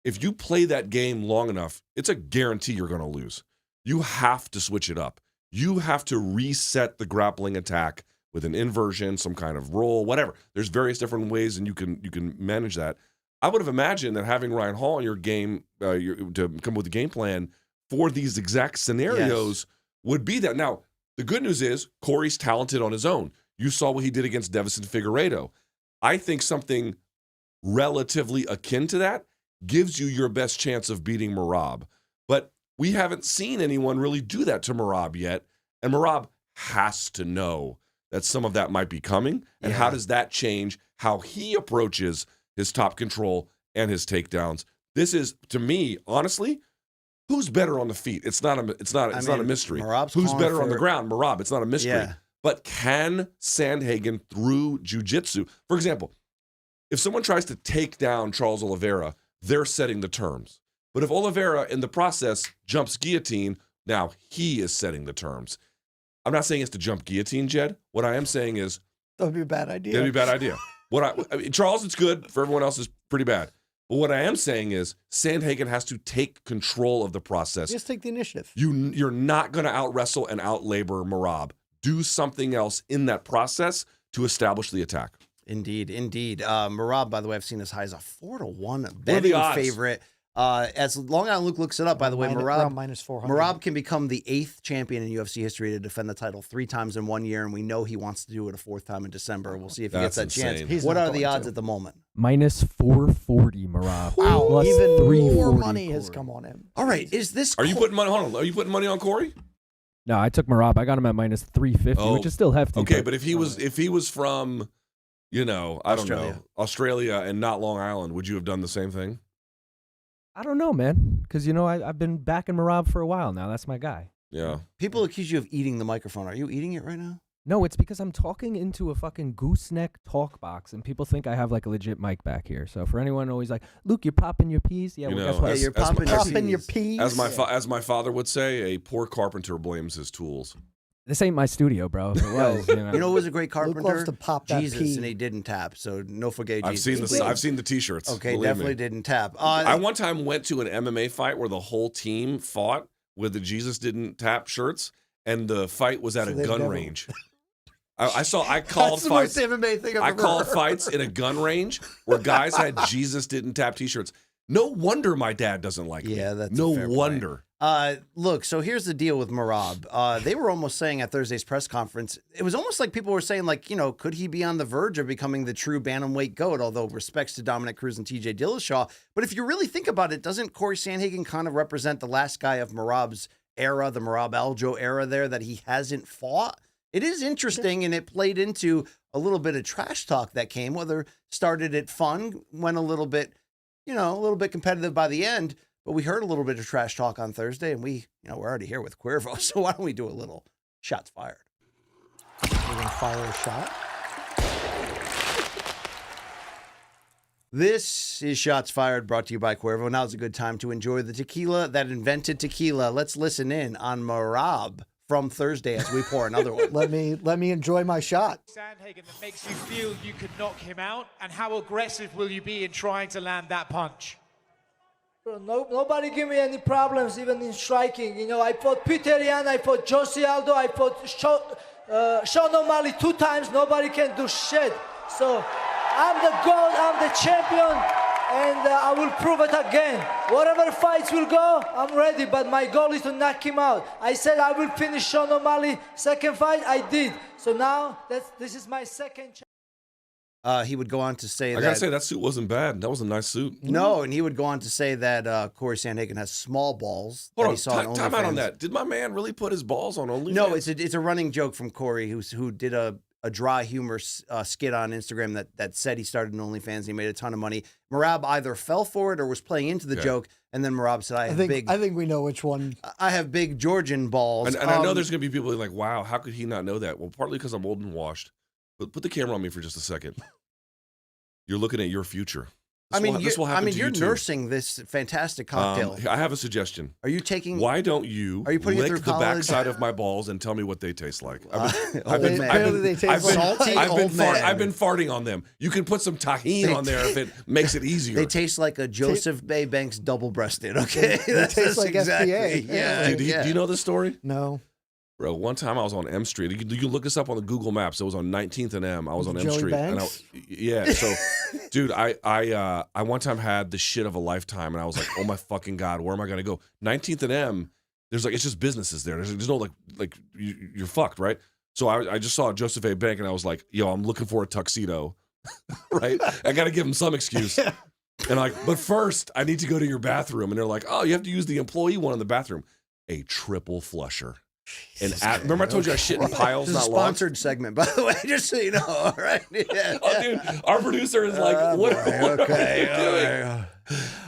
if you play that game long enough, it's a guarantee you're going to lose. You have to switch it up. You have to reset the grappling attack with an inversion, some kind of roll, whatever. There's various different ways, and you can manage that. I would have imagined that having Ryan Hall in your game to come up with a game plan for these exact scenarios would be that. Now, the good news is Cory's talented on his own. You saw what he did against Devison Figueiredo. I think something relatively akin to that gives you your best chance of beating Merab. But we haven't seen anyone really do that to Merab yet, and Merab has to know that some of that might be coming, and how does that change how he approaches his top control and his takedowns? This is, to me, honestly, who's better on the feet? It's not a mystery. Merab's Who's calling better on for- the ground? Merab. It's not a mystery. Yeah. But can Sandhagen, through jiu-jitsu, for example, if someone tries to take down Charles Oliveira, they're setting the terms. But if Oliveira, in the process, jumps guillotine, now he is setting the terms. I'm not saying it's to jump guillotine, Jed. What I am saying is That would be a bad idea. that'd be a bad idea. I mean, Charles, it's good. For everyone else, it's pretty bad. But what I am saying is Sandhagen has to take control of the process. Just take the initiative. You're not going to out-wrestle and out-labor Merab. Do something else in that process to establish the attack. Indeed. Merab, by the way, I've seen as high as a 4-1 What are the betting odds? favorite. As Long Island Luke looks it up, by the way, Around minus 400. Merab can become the 8th champion in UFC history to defend the title 3 times in 1 year, and we know he wants to do it a 4th time in December. We'll see if he gets That's that chance. insane. He's What not are the going odds to. at the moment? Minus 440, Merab. Wow, Plus even 340 more money has Cory. come on him. All right, is this? Are you putting money? Hold on. Are you putting money on Cory? No, I took Merab. I got him at minus 350, Oh, which is still hefty. Okay, but if he was from, I don't Australia. know, Australia and not Long Island, would you have done the same thing? I don't know, man, because I've been backing Merab for a while now. That's my guy. Yeah. People accuse you of eating the microphone. Are you eating it right now? No, it's because I'm talking into a fucking gooseneck talk box, and people think I have like a legit mic back here. So for anyone always like, Luke, you're popping your peas. Yeah, You well, know, guess what? Yeah, you're as- popping as- your Popping your peas. peas. As my father would say, a poor carpenter blames his tools. This ain't my studio, bro. If it was, You know who was a great Luke carpenter? loves to pop that Jesus, pea. and he didn't tap. So no forget Jesus. I've seen the T-shirts. Okay, believe definitely me. didn't tap. I one time went to an MMA fight where the whole team fought with the Jesus didn't tap shirts, and the fight was at So a they've gun never- range. I called That's the fights. most MMA thing I've I ever called heard. fights in a gun range where guys had Jesus didn't tap T-shirts. No wonder my dad doesn't like me. Yeah, that's a no fair point. wonder. Look, so here's the deal with Merab. They were almost saying at Thursday's press conference, it was almost like people were saying, like, could he be on the verge of becoming the true bantamweight GOAT, although respects to Dominic Cruz and TJ Dillashaw. But if you really think about it, doesn't Cory Sandhagen kind of represent the last guy of Merab's era, the Merab Aljo era there, that he hasn't fought? It is interesting, and it played into a little bit of trash talk that came, whether started it fun, went a little bit competitive by the end. But we heard a little bit of trash talk on Thursday, and we're already here with Cuervo, so why don't we do a little Shots fired. We're gonna fire a shot. This is Shots Fired, brought to you by Cuervo. Now's a good time to enjoy the tequila that invented tequila. Let's listen in on Merab from Thursday as we pour another one. Let me enjoy my shot. Sandhagen that makes you feel you could knock him out, and how aggressive will you be in trying to land that punch? Bro, nobody give me any problems, even in striking. You know, I fought Pereira, I fought Jose Aldo, I fought Sean O'Malley 2 times. Nobody can do shit. So I'm the GOAT, I'm the champion, and I will prove it again. Whatever fights will go, I'm ready, but my goal is to knock him out. I said I will finish Sean O'Malley second fight, I did. So now this is my second chance. He would go on to say I gotta say that suit wasn't bad. That was a nice suit. No, and he would go on to say that Cory Sandhagen has small balls. Hold that on, he saw on time out on OnlyFans. that. Did my man really put his balls on OnlyFans? No, it's a running joke from Cory, who did a dry humor skit on Instagram that said he started an OnlyFans and he made a ton of money. Merab either fell for it or was playing into the joke, and then Merab said, I think we know which one. I have big Georgian balls. And I know there's gonna be people like, wow, how could he not know that? Well, partly because I'm old and washed. But put the camera on me for just a second. You're looking at your future. This will happen to you're you too. nursing this fantastic cocktail. I have a suggestion. Are you taking? Why don't you Are you putting it lick through the college? backside of my balls and tell me what they taste like? They taste like salty old man. I've been farting on them. You can put some tahini on there if it makes it easier. They taste like a Joseph Bay Banks double-breasted. Okay, They taste like SPA. Yeah. Do you know this story? No. Bro, one time I was on M Street. You can look this up on the Google Maps. It was on 19th and M. I was on M Joey Street. Banks? So, dude, I one time had the shit of a lifetime, and I was like, oh my fucking God, where am I gonna go? 19th and M. There's it's just businesses there. There's no like you're fucked, right? So I just saw Joseph A. Bank, and I was like, yo, I'm looking for a tuxedo, right? I got to give him some excuse. And but first, I need to go to your bathroom. And they're like, oh, you have to use the employee one in the bathroom. A triple flusher. And remember I told you I shit in piles, This is not a logs? sponsored segment, by the way, just so you know. All right. Yeah. Oh, dude, our producer is like, what are you doing?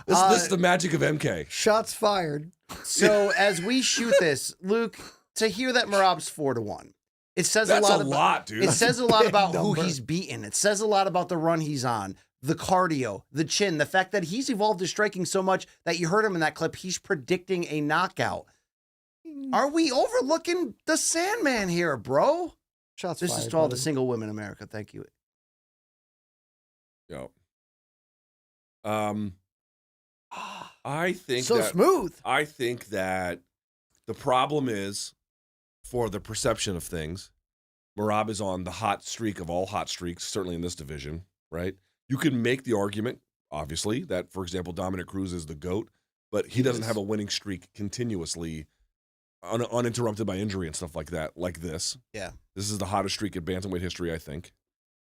This is the magic of MK. Shots fired. So as we shoot this, Luke, to hear that Merab's 4-1, it says That's a lot. a lot, dude. It says a lot about who number. he's beaten. It says a lot about the run he's on, the cardio, the chin, the fact that he's evolved his striking so much that you heard him in that clip. He's predicting a knockout. Are we overlooking the Sandman here, bro? Shots This fired. is to all the buddy. single women in America. Thank you. Yo. I think So that, smooth. I think that the problem is, for the perception of things, Merab is on the hot streak of all hot streaks, certainly in this division, right? You can make the argument, obviously, that, for example, Dominic Cruz is the GOAT, but he doesn't have a winning streak continuously, uninterrupted by injury and stuff like that, like this. Yeah. This is the hottest streak in bantamweight history, I think.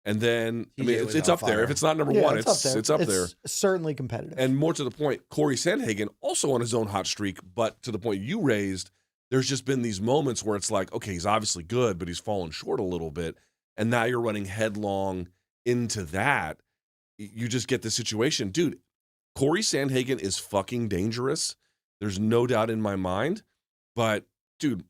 And then, I TJ mean, was it's on up there. fire. If it's not number Yeah, one, it's up there. Certainly competitive. And more to the point, Cory Sandhagen also on his own hot streak, but to the point you raised, there's just been these moments where it's like, okay, he's obviously good, but he's fallen short a little bit. And now you're running headlong into that. You just get the situation. Dude, Cory Sandhagen is fucking dangerous. There's no doubt in my mind. But, dude,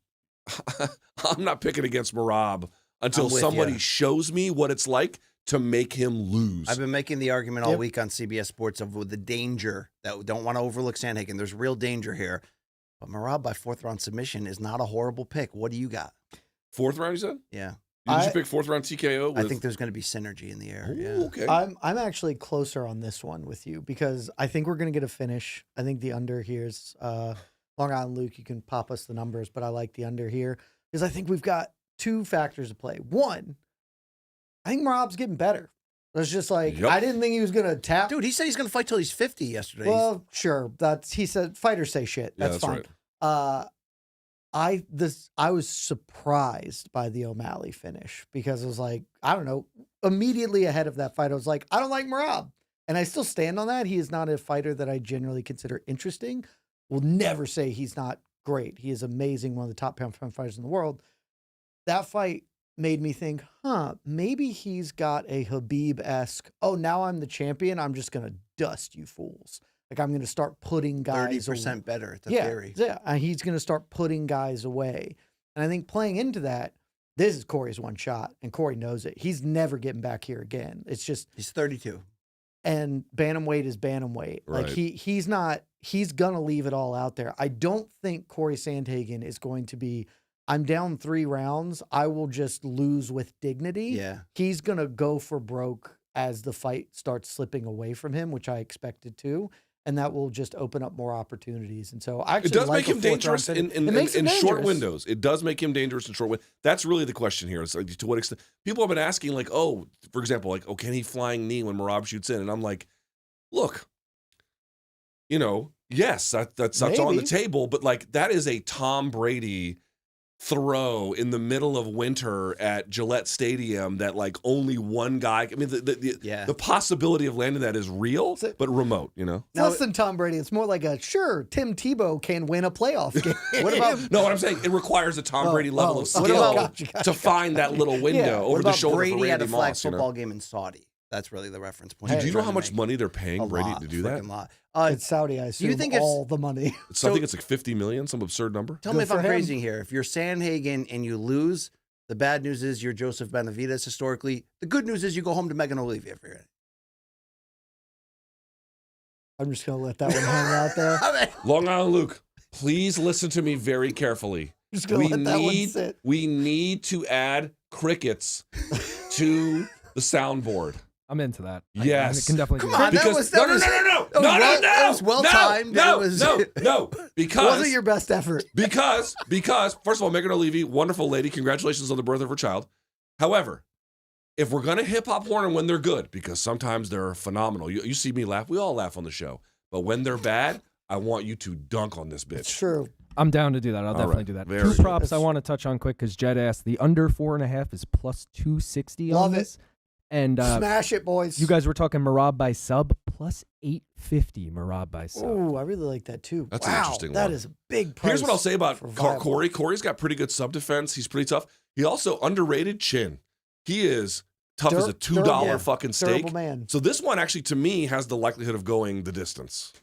I'm not picking against Merab until I'm with somebody ya. shows me what it's like to make him lose. I've been making the argument all Yep. week on CBS Sports of the danger that we don't want to overlook Sandhagen. There's real danger here. But Merab by 4th round submission is not a horrible pick. What do you got? 4th round, you said? Yeah. Did you pick 4th round TKO? I think there's going to be synergy in the air. Ooh, Yeah. okay. I'm actually closer on this one with you because I think we're going to get a finish. I think the under here is Long Island Luke. You can pop us the numbers, but I like the under here because I think we've got 2 factors to play. One, I think Merab's getting better. It's just like, Yep. I didn't think he was going to tap. Dude, he said he's going to fight till he's 50 yesterday. Well, sure. He said fighters say shit. Yeah, That's that's fine. right. I was surprised by the O'Malley finish because I was like, I don't know, immediately ahead of that fight, I was like, I don't like Merab. And I still stand on that. He is not a fighter that I generally consider interesting. Will never say he's not great. He is amazing, one of the top pound for pound fighters in the world. That fight made me think, maybe he's got a Habib-esque, oh, now I'm the champion, I'm just going to dust you fools. Like, I'm going to start putting guys 30% better at the yeah, theory. Yeah, and he's going to start putting guys away. And I think playing into that, this is Cory's one shot, and Cory knows it. He's never getting back here again. It's just He's 32. and bantamweight is bantamweight. Like Right. he's gonna leave it all out there. I don't think Cory Sandhagen is going to be, I'm down 3 rounds, I will just lose with dignity. Yeah. He's gonna go for broke as the fight starts slipping away from him, which I expected to. And that will just open up more opportunities. And so I actually It does like make him a 4th round dangerous finish. in It makes him short dangerous. windows. It does make him dangerous in short windows. That's really the question here. It's like, to what extent? People have been asking, like, oh, for example, like, oh, can he flying knee when Merab shoots in? And I'm like, look, yes, that's on the Maybe. table, but like that is a Tom Brady throw in the middle of winter at Gillette Stadium that like only one guy. I mean, the possibility of landing that is real, but remote. It's less than Tom Brady. It's more like Tim Tebow can win a playoff game. What about No, what I'm saying, it requires a Tom Brady level of skill to find that little window over what the about shoulder Brady for at Randy a flag Moss. football game in Saudi? That's really the reference point. Do you know I'm how trying much to make. money they're paying A Brady lot, to do that? freaking lot. It's Saudi, I assume. you think if- all the money. I think it's like 50 million, some absurd number. Tell me Good if for I'm him. crazy here. If you're Sandhagen and you lose, the bad news is you're Joseph Benavidez historically. The good news is you go home to Megan Olivier for your I'm just gonna let that one hang out there. Long Island Luke, please listen to me very carefully. Just gonna let that one sit. We need to add crickets to the soundboard. I'm into that. Yes. I can definitely Come do on, that. that Because was- no, that was well timed. No, It was- no. It Because wasn't your best effort. because first of all, Megan O'Leary, wonderful lady. Congratulations on the birth of her child. However, if we're gonna hip hop horn when they're good, because sometimes they're phenomenal. You see me laugh. We all laugh on the show. But when they're bad, I want you to dunk on this bitch. It's true. I'm down to do that. I'll definitely right. do that. Very Two good. props I want to touch on quick because Jed asked the under 4.5 is plus 260 Love on it. this. And Smash it, boys. you guys were talking Merab by sub plus 850 Merab by sub. Oh, I really like that too. That's an wow, interesting that one. is a big price. Here's what I'll say about for viable. Cory. Cory's got pretty good sub defense. He's pretty tough. He also underrated chin. He is tough as a $2 durable. fucking steak. Durable man. So this one actually, to me, has the likelihood of going the distance.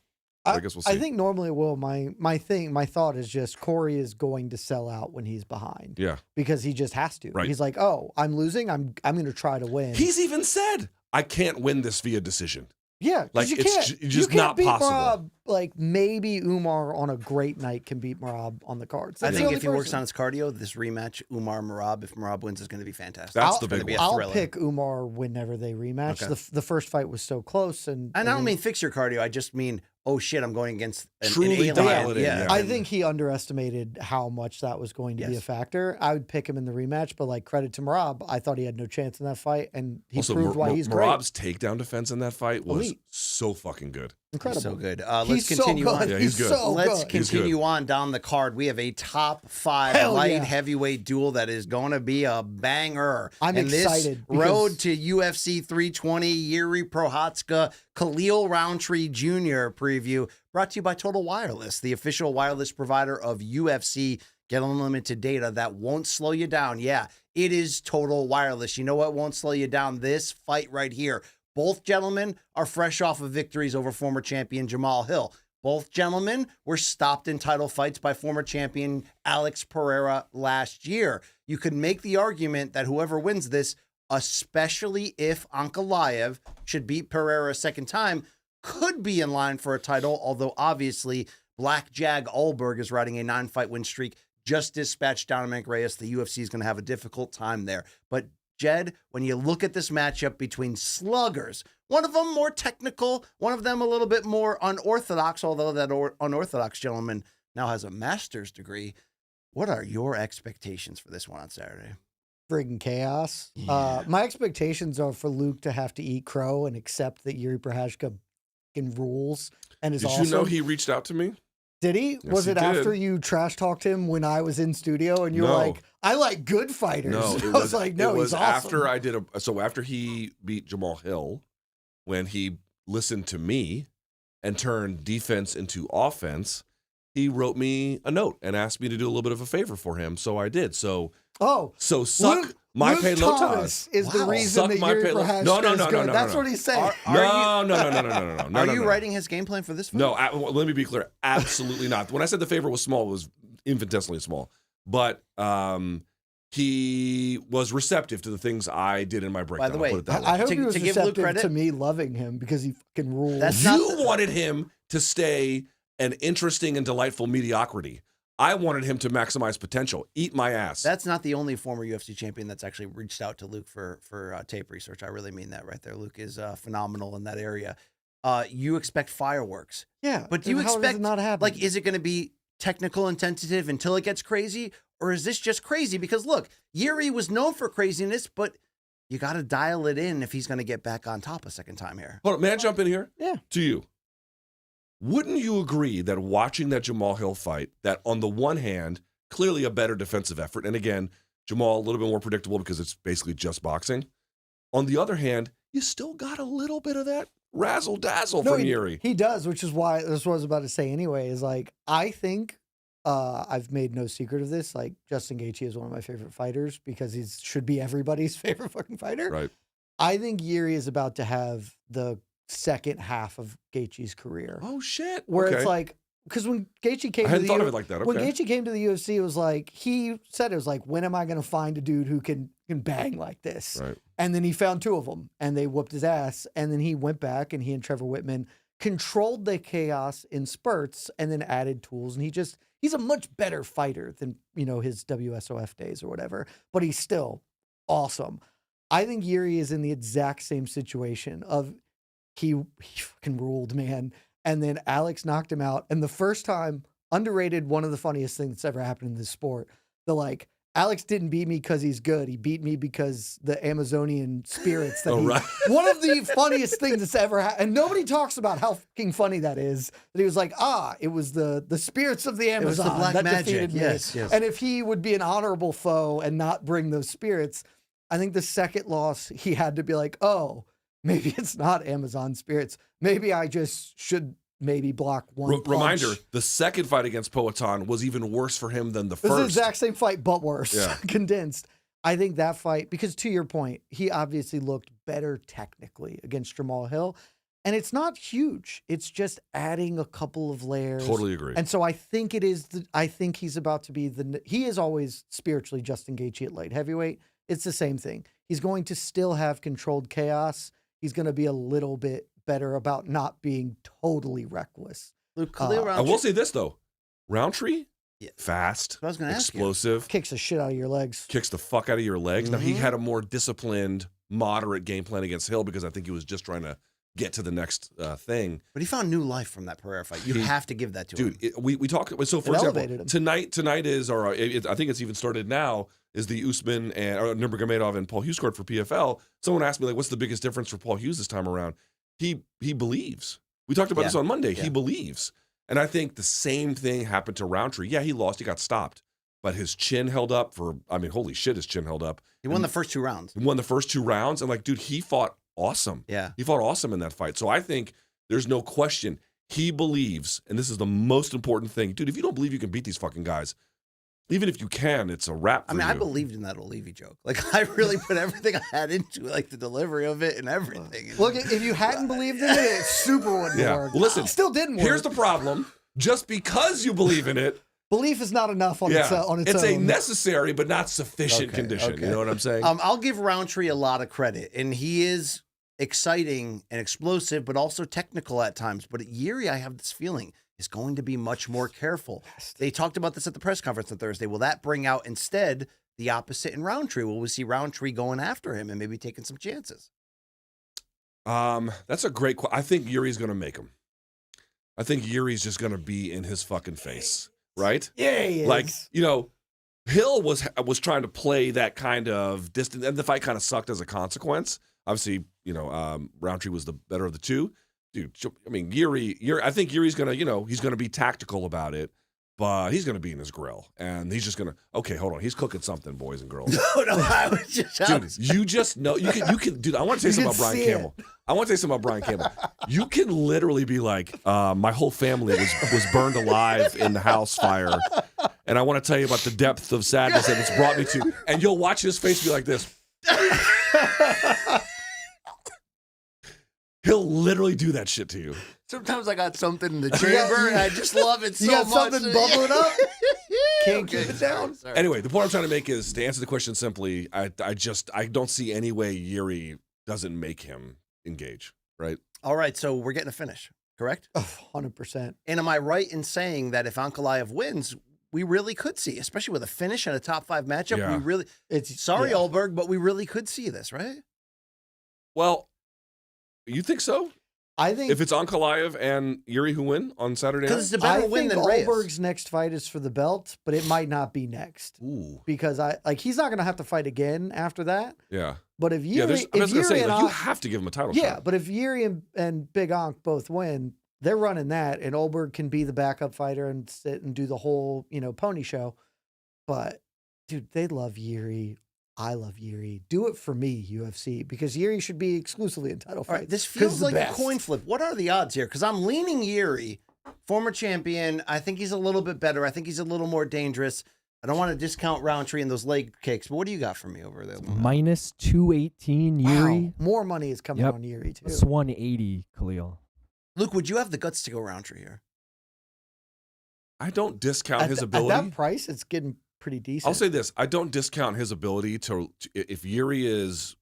I guess we'll see. I think normally it will. My thought is just Cory is going to sell out when he's behind. Yeah. Because he just has to. Right. He's like, oh, I'm losing. I'm going to try to win. He's even said, I can't win this via decision. Yeah, 'cause Like, you it's can't, just you can't not beat possible. Merab. Like maybe Umar on a great night can beat Merab on the cards. I That's the think only if he works person. on his cardio, this rematch, Umar Merab, if Merab wins, is going to be fantastic. That's I'll- the big be one. a I'll thriller. pick Umar whenever they rematch. Okay. The first fight was so close, and And I don't then- mean fix your cardio. I just mean, oh shit, I'm going against an Truly alien. dial it in, yeah. I think he underestimated how much that was going to be a Yes. factor. I would pick him in the rematch, but like credit to Merab, I thought he had no chance in that fight, and he Also, proved why he's great. Merab's takedown defense in that fight was Elite. so fucking good. Incredible. So good. Let's He's continue so on. good. Yeah, he's good. So Let's good. He's continue on down the card. We have a top 5 Hell light yeah. heavyweight duel that is going to be a banger. I'm and excited This road because- to UFC 320, Yuri Prochazka, Khalil Rountree Jr. preview brought to you by Total Wireless, the official wireless provider of UFC. Get unlimited data that won't slow you down. Yeah, it is Total Wireless. You know what won't slow you down? This fight right here. Both gentlemen are fresh off of victories over former champion Jamal Hill. Both gentlemen were stopped in title fights by former champion Alex Pereira last year. You could make the argument that whoever wins this, especially if Ankalaev should beat Pereira a second time, could be in line for a title, although obviously Black Jag Ulberg is riding a 9-fight win streak. Just dispatched Dominic Reyes. The UFC is going to have a difficult time there. But Jed, when you look at this matchup between sluggers, one of them more technical, one of them a little bit more unorthodox, although that unorthodox gentleman now has a master's degree. What are your expectations for this one on Saturday? Friggin' chaos. Yeah. My expectations are for Luke to have to eat crow and accept that Yuri Prochazka rules and is Did awesome. you know he reached out to me? Did he? Yes, Was he it did. after you trash talked him when I was in studio and you were No. like, I like good fighters? No, I was like, no, it was he's awesome. after I did after he beat Jamal Hill, when he listened to me and turned defense into offense, he wrote me a note and asked me to do a little bit of a favor for him. So I did. So suck Luke, my Luke pay low Thomas is the Wow. reason Suck that my Yuri pay low- Prochazka No, no, is no, no, good. no, That's no. what he's saying. No. Are you writing his game plan for this fight? No, let me be clear. Absolutely not. When I said the favor was small, it was infinitesimally small. but he was receptive to the things I did in my breakdown. By the way, I'll put it that way. I hope To- he was to give Luke receptive credit- to me loving him because he fucking rules. That's not You wanted him to stay an interesting and delightful mediocrity. I wanted him to maximize potential. Eat my ass. That's not the only former UFC champion that's actually reached out to Luke for tape research. I really mean that right there. Luke is phenomenal in that area. You expect fireworks. yeah, But do you how does it expect, not happen? like, is it going to be technical and tentative until it gets crazy? Or is this just crazy? Because, look, Yuri was known for craziness, but you got to dial it in if he's going to get back on top a second time here. Hold on, may I jump in here? Yeah. To you. Wouldn't you agree that watching that Jamal Hill fight, that on the one hand, clearly a better defensive effort, and again, Jamal a little bit more predictable because it's basically just boxing. On the other hand, you still got a little bit of that razzle-dazzle from Yuri. He does, which is why that's what I was about to say anyway, is like, I think I've made no secret of this. Like, Justin Gaethje is one of my favorite fighters because he should be everybody's favorite fucking fighter. Right. I think Yuri is about to have the second half of Gaethje's career. Oh, shit. Where Okay. it's like, because when Gaethje came I to hadn't the thought of it like that. when Okay. Gaethje came to the UFC, it was like, he said it was like, when am I going to find a dude who can bang like this? Right. And then he found two of them, and they whooped his ass. And then he went back, and he and Trevor Whitman controlled the chaos in spurts, and then added tools. And he's a much better fighter than his WSOF days or whatever. But he's still awesome. I think Yuri is in the exact same situation of he fucking ruled, man. And then Alex knocked him out. And the first time, underrated, one of the funniest things that's ever happened in this sport. Alex didn't beat me because he's good. He beat me because the Amazonian spirits. That right. One of the funniest things that's ever happened. And nobody talks about how fucking funny that is. That he was like, it was the spirits of the Amazon. It was the black that magic. defeated me. Yes. And if he would be an honorable foe and not bring those spirits, I think the second loss, he had to be like, oh, maybe it's not Amazon spirits. Maybe I just should maybe block one punch. Reminder, the second fight against Poatan was even worse for him than the It was first. the exact same fight, but worse. Yeah. Condensed. I think that fight, because to your point, he obviously looked better technically against Jamal Hill. And it's not huge. It's just adding a couple of layers. Totally agree. And so I think I think he's about to be he is always spiritually Justin Gaethje at light heavyweight. It's the same thing. He's going to still have controlled chaos. He's going to be a little bit better about not being totally reckless. Luke, Khalil I will say this, though. Rountree, Yeah. fast, I was gonna ask you. explosive, Kicks the shit out of your legs. kicks the fuck out of your legs. Now, he Mhm. had a more disciplined, moderate game plan against Hill because I think he was just trying to get to the next thing. But he found new life from that Pereira fight. You have to give that to him. Dude, we talked. So, for It example, elevated him. tonight is, or I think it's even started now, is the Usman and Magomedov and Paul Hughes card for PFL. Someone asked me, like, what's the biggest difference for Paul Hughes this time around? He believes. We talked about Yeah. this on Monday. Yeah. He believes. And I think the same thing happened to Rountree. Yeah, he lost. He got stopped. But his chin held up holy shit, his chin held up. He won the first 2 rounds. He won the first 2 rounds. And, like, dude, he fought awesome. Yeah. He fought awesome in that fight. So I think there's no question. He believes, and this is the most important thing. Dude, if you don't believe you can beat these fucking guys, even if you can, it's a wrap for I mean, you. I believed in that Olivi joke. Like, I really put everything I had into it, like the delivery of it and everything. Look, if you hadn't believed in it, it super wouldn't Yeah. work. Well, listen, Still didn't work. Here's the problem. Just because you believe in it, Belief is not enough on its it's a own. necessary but not sufficient Okay, condition. okay. You know what I'm saying? I'll give Rountree a lot of credit, and he is exciting and explosive, but also technical at times. But at Yuri, I have this feeling, is going to be much more careful. They talked about this at the press conference on Thursday. Will that bring out instead the opposite in Rountree? Will we see Rountree going after him and maybe taking some chances? That's a great question. I think Yuri's going to make him. I think Yuri's just going to be in his fucking face, right? Yeah, he is. Like, Hill was trying to play that kind of distance, and the fight kind of sucked as a consequence. Obviously, Rountree was the better of the two. Dude, I mean, Yuri, I think Yuri's going to, he's going to be tactical about it, but he's going to be in his grill, and he's just going to, okay, hold on. He's cooking something, boys and girls. No, I was just Dude, you just know, you can, dude, I want to say something about Brian Campbell. I want to say something about Brian Campbell. You can literally be like, my whole family was burned alive in the house fire, and I want to tell you about the depth of sadness that it's brought me to, and you'll watch his face be like this. He'll literally do that shit to you. Sometimes I got something in the chamber, and I just love it so You got much. something bubbling up? Can't Okay, keep it down. sorry. Anyway, the point I'm trying to make is to answer the question simply. I don't see any way Yuri doesn't make him engage. Right? All right, so we're getting a finish, correct? 100%. And am I right in saying that if Ankalaev wins, we really could see, especially with a finish and a top 5 matchup, Yeah. we really. Sorry, Olberg, but we really could see this, right? Well, you think so? I think If it's Ankalaev and Yuri who win on Saturday Because night? it's a better win than Reyes. Goldberg's next fight is for the belt, but it might not be next Ooh. because he's not going to have to fight again after that. Yeah. But if Yeah, Yuri, I was going to say, and like, you Ankh- have to give him a title yeah, shot. but if Yuri and Big Ankh both win, they're running that, and Olberg can be the backup fighter and sit and do the whole pony show. But dude, they love Yuri. I love Yuri. Do it for me, UFC, because Yuri should be exclusively in title All fights. right, this 'cause feels the like best. a coin flip. What are the odds here? Because I'm leaning Yuri, former champion. I think he's a little bit better. I think he's a little more dangerous. I don't want to discount Rountree and those leg kicks, but what do you got for me over there? Minus 218 Yuri. Wow. More money is coming Yep. on Yuri too. Plus 180 Khalil. Luke, would you have the guts to go Rountree here? I don't discount his At ability. that price, it's getting pretty decent. I'll say this. I don't discount his ability to if Yuri is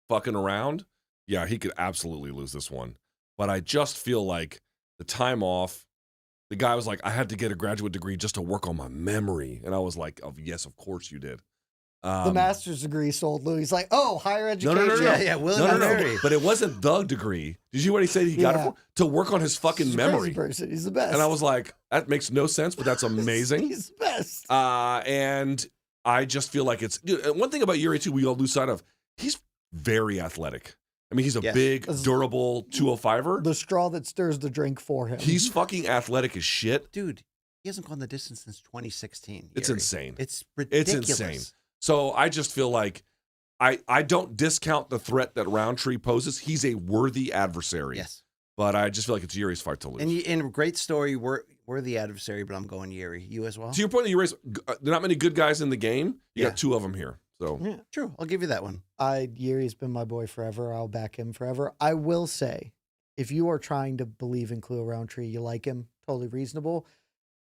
fucking around, yeah, he could absolutely lose this one. But I just feel like the time off, the guy was like, I had to get a graduate degree just to work on my memory. And I was like, oh, yes, of course you did. the master's degree sold Lou. He's like, oh, higher No, education. no, no, no. Yeah, William No, and no, Mary. no. But it wasn't the degree. Did you what he said he got it Yeah. for? To work on his fucking He's a crazy memory. person. He's the best. And I was like, that makes no sense, but that's amazing. He's the best. And I just feel like it's one thing about Yuri too. We all lose sight of. He's very athletic. I mean, he's a Yes. big, durable 205er. The straw that stirs the drink for him. He's fucking athletic as shit. Dude, he hasn't gone the distance since 2016. It's Yuri. insane. It's It's ridiculous. insane. So I just feel like I don't discount the threat that Rountree poses. He's a worthy adversary. Yes. But I just feel like it's Yuri's fight to lose. And a great story. We're the adversary, but I'm going Yuri. You as well? To your point that you raised, there are not many good guys in the game. You Yeah. got 2 of them here. So Yeah. True. I'll give you that one. Yuri's been my boy forever. I'll back him forever. I will say, if you are trying to believe in Khalil Rountree, you like him, totally reasonable.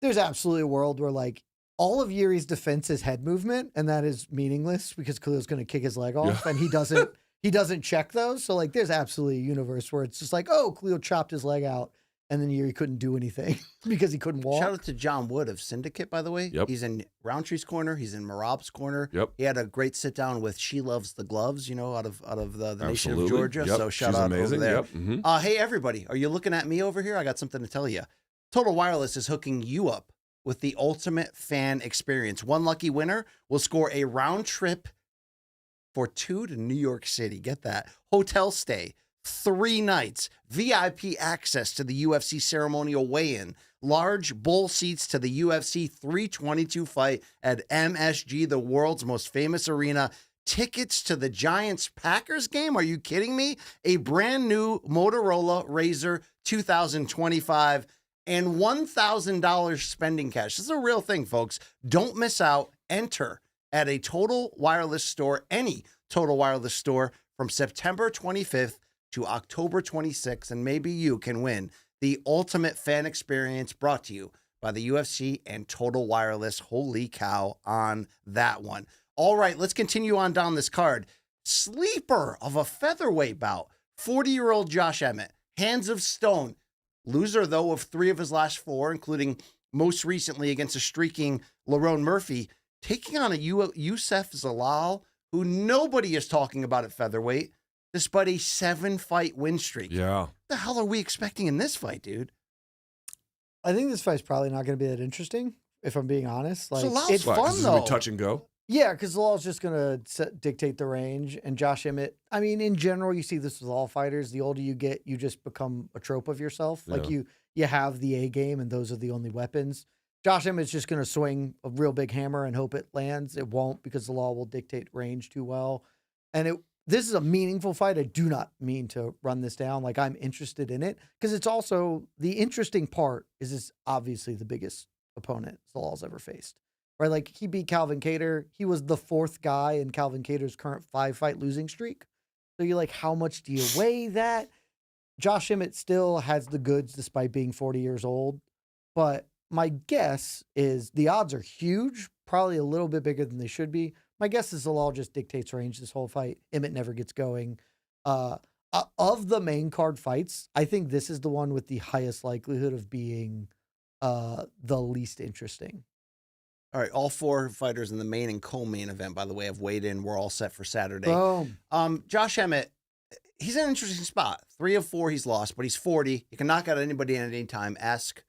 There's absolutely a world where like all of Yuri's defense is head movement, and that is meaningless because Khalil's going to kick his leg off, and he doesn't check those. So like, there's absolutely a universe where it's just like, oh, Khalil chopped his leg out, and then Yuri couldn't do anything because he couldn't walk. Shout out to John Wood of Syndicate, by the way. Yep. He's in Rountree's corner. He's in Merab's corner. Yep. He had a great sit down with She Loves the Gloves, out of the nation of Absolutely. Georgia. Yep. So shout She's out amazing. over there. Yep. Mhm. Hey, everybody, are you looking at me over here? I got something to tell you. Total Wireless is hooking you up with the ultimate fan experience. One lucky winner will score a round trip for 2 to New York City. Get that. Hotel stay, 3 nights, VIP access to the UFC ceremonial weigh-in, large bull seats to the UFC 322 fight at MSG, the world's most famous arena. Tickets to the Giants-Packers game? Are you kidding me? A brand new Motorola Razr 2025 and $1,000 spending cash. This is a real thing, folks. Don't miss out. Enter at a Total Wireless store, any Total Wireless store, from September 25th to October 26th, and maybe you can win the ultimate fan experience brought to you by the UFC and Total Wireless. Holy cow on that one. All right, let's continue on down this card. Sleeper of a featherweight bout, 40-year-old Josh Emmett, hands of stone. Loser, though, of 3 of his last 4, including most recently against a streaking Lerone Murphy, taking on a Youssef Zalal, who nobody is talking about at featherweight, despite a 7-fight win streak. Yeah. What the hell are we expecting in this fight, dude? I think this fight's probably not going to be that interesting, if I'm being honest. Like, Zalal's it's What, 'cause fun, it's gonna be though. touch and go. Yeah, because Zalal's just going to dictate the range. And Josh Emmett, I mean, in general, you see this with all fighters. The older you get, you just become a trope of yourself. Like Yeah. you have the A game, and those are the only weapons. Josh Emmett's just going to swing a real big hammer and hope it lands. It won't, because Zalal will dictate range too well. And this is a meaningful fight. I do not mean to run this down. Like, I'm interested in it because it's also the interesting part is this obviously the biggest opponent Zalal's ever faced. Right, like he beat Calvin Kattar. He was the 4th guy in Calvin Kattar's current 5-fight losing streak. So you're like, how much do you weigh that? Josh Emmett still has the goods despite being 40 years old. But my guess is the odds are huge, probably a little bit bigger than they should be. My guess is Zalal just dictates range this whole fight. Emmett never gets going. Of the main card fights, I think this is the one with the highest likelihood of being the least interesting. All right, all 4 fighters in the main and co-main event, by the way, have weighed in. We're all set for Saturday. Boom. Josh Emmett, he's in an interesting spot. 3 of 4 he's lost, but he's 40. He can knock out anybody at any time. Ask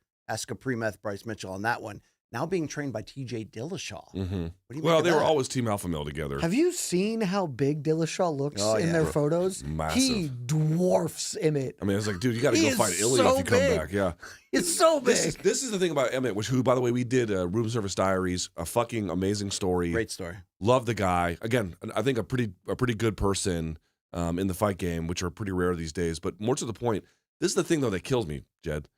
a pre-meth Bryce Mitchell on that one. Now being trained by TJ Dillashaw. Mm-hmm. What do you Well, make they of were that? always Team Alpha Male together. Have you seen how big Dillashaw looks Oh, in yeah. their photos? Massive. He dwarfs Emmett. I mean, it's like, dude, you got to He go is fight Ilya so if you come big. back. Yeah. It's so big. This is the thing about Emmett, who, by the way, we did Room Service Diaries, a fucking amazing story. Great story. Love the guy. Again, I think a pretty good person in the fight game, which are pretty rare these days. But more to the point, this is the thing though that kills me, Jed.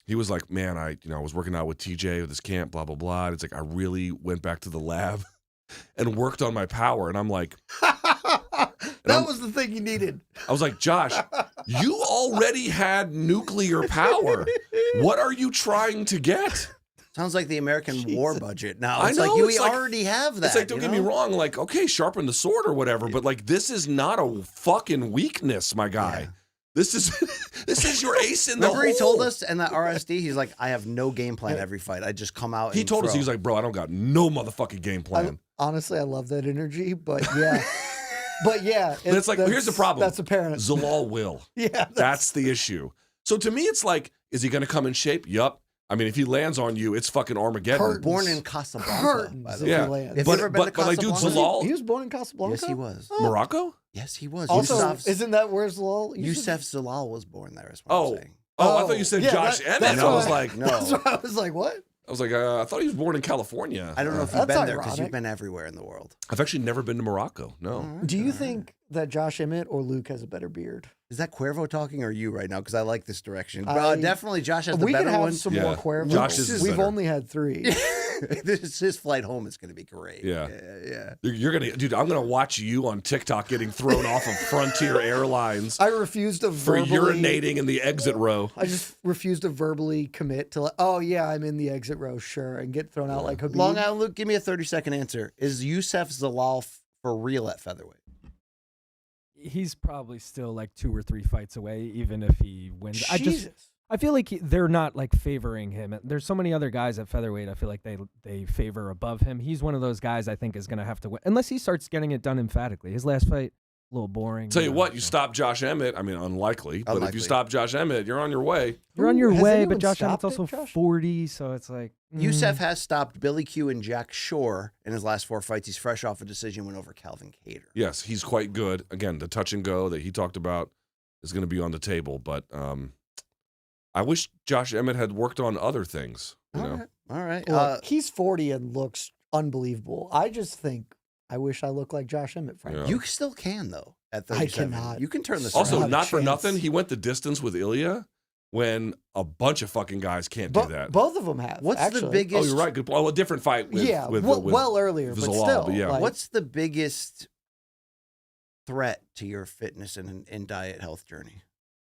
He was like, man, I was working out with TJ with this camp, blah blah blah. And it's like I really went back to the lab and worked on my power. And I'm like, that was the thing you needed. I was like, Josh, you already had nuclear power. What are you trying to get? Sounds like the American war budget. Now I it's know, like it's we like- already have that. It's like, don't you get me know? wrong, like, okay, sharpen the sword or whatever, but like this is not a fucking weakness, my guy. Yeah. This is your ace in the hole. Remember he told us in that RSD, he's like, I have no game plan every fight. I just come out. He and told us, throw. he was like, bro, I don't got no motherfucking game plan. Honestly, I love that energy, but yeah. But yeah. But it's like, here's the problem. That's apparent. Zalal will. Yeah. That's the issue. So to me, it's like, is he going to come in shape? Yup. I mean, if he lands on you, it's fucking Armageddon. Curtains. Born in Casablanca. Curtains By the if way. Yeah. he lands. Have you ever been to but like, dude, Casablanca? Zalal, He was born in Casablanca? Yes, he was. Morocco? Yes, he was. Also, Yusuf isn't that where Zalal? Yusuf Zalal was born there, is what Oh. I'm saying. Oh, I thought you said yeah, Josh Emmett. that's I was what like, No. That's what I was like, what? I was like, I thought he was born in California. I don't know if That's you've been there because ironic. you've been everywhere in the world. I've actually never been to Morocco. No. Do you think that Josh Emmett or Luke has a better beard? Is that Cuervo talking or you right now? Because I like this direction. I- definitely Josh has the We better can have one. some Yeah. more Cuervo. Josh is We've better. only had 3. His flight home is going to be great. Yeah. Yeah. You're going to, dude, I'm going to watch you on TikTok getting thrown off of Frontier Airlines I refuse to for verbally. urinating in the exit row. I just refuse to verbally commit to, like, oh, yeah, I'm in the exit row, sure, and get thrown out like Habib. Long Island Luke, give me a 30-second answer. Is Yusuf Zalal for real at featherweight? He's probably still like 2 or 3 fights away, even if he wins. Jesus. I feel like they're not like favoring him. There's so many other guys at featherweight. I feel like they favor above him. He's one of those guys I think is going to have to win unless he starts getting it done emphatically. His last fight, a little boring. Tell you what, you so. stop Josh Emmett. I mean, unlikely. But if Unlikely. you stop Josh Emmett, you're on your way. You're on your Has way, anyone but Josh Emmett's stopped it, also Josh? 40, so it's like Yusuf has stopped Billy Q and Jack Shore in his last 4 fights. He's fresh off a decision win over Calvin Kattar. Yes, he's quite good. Again, the touch and go that he talked about is going to be on the table. But I wish Josh Emmett had worked on other things. You know? All right. Look, he's 40 and looks unbelievable. I just think I wish I looked like Josh Emmett, frankly. Yeah. You still can, though, at I 37. cannot. You can turn this Also, Not a around. not for chance. nothing, he went the distance with Ilya when a bunch of fucking guys can't do that. Both of them have. What's actually. the biggest? Oh, you're right. Good. Well, a different fight. With, Yeah, with, well earlier, but Zalal, still. but yeah. like, What's the biggest threat to your fitness and diet health journey?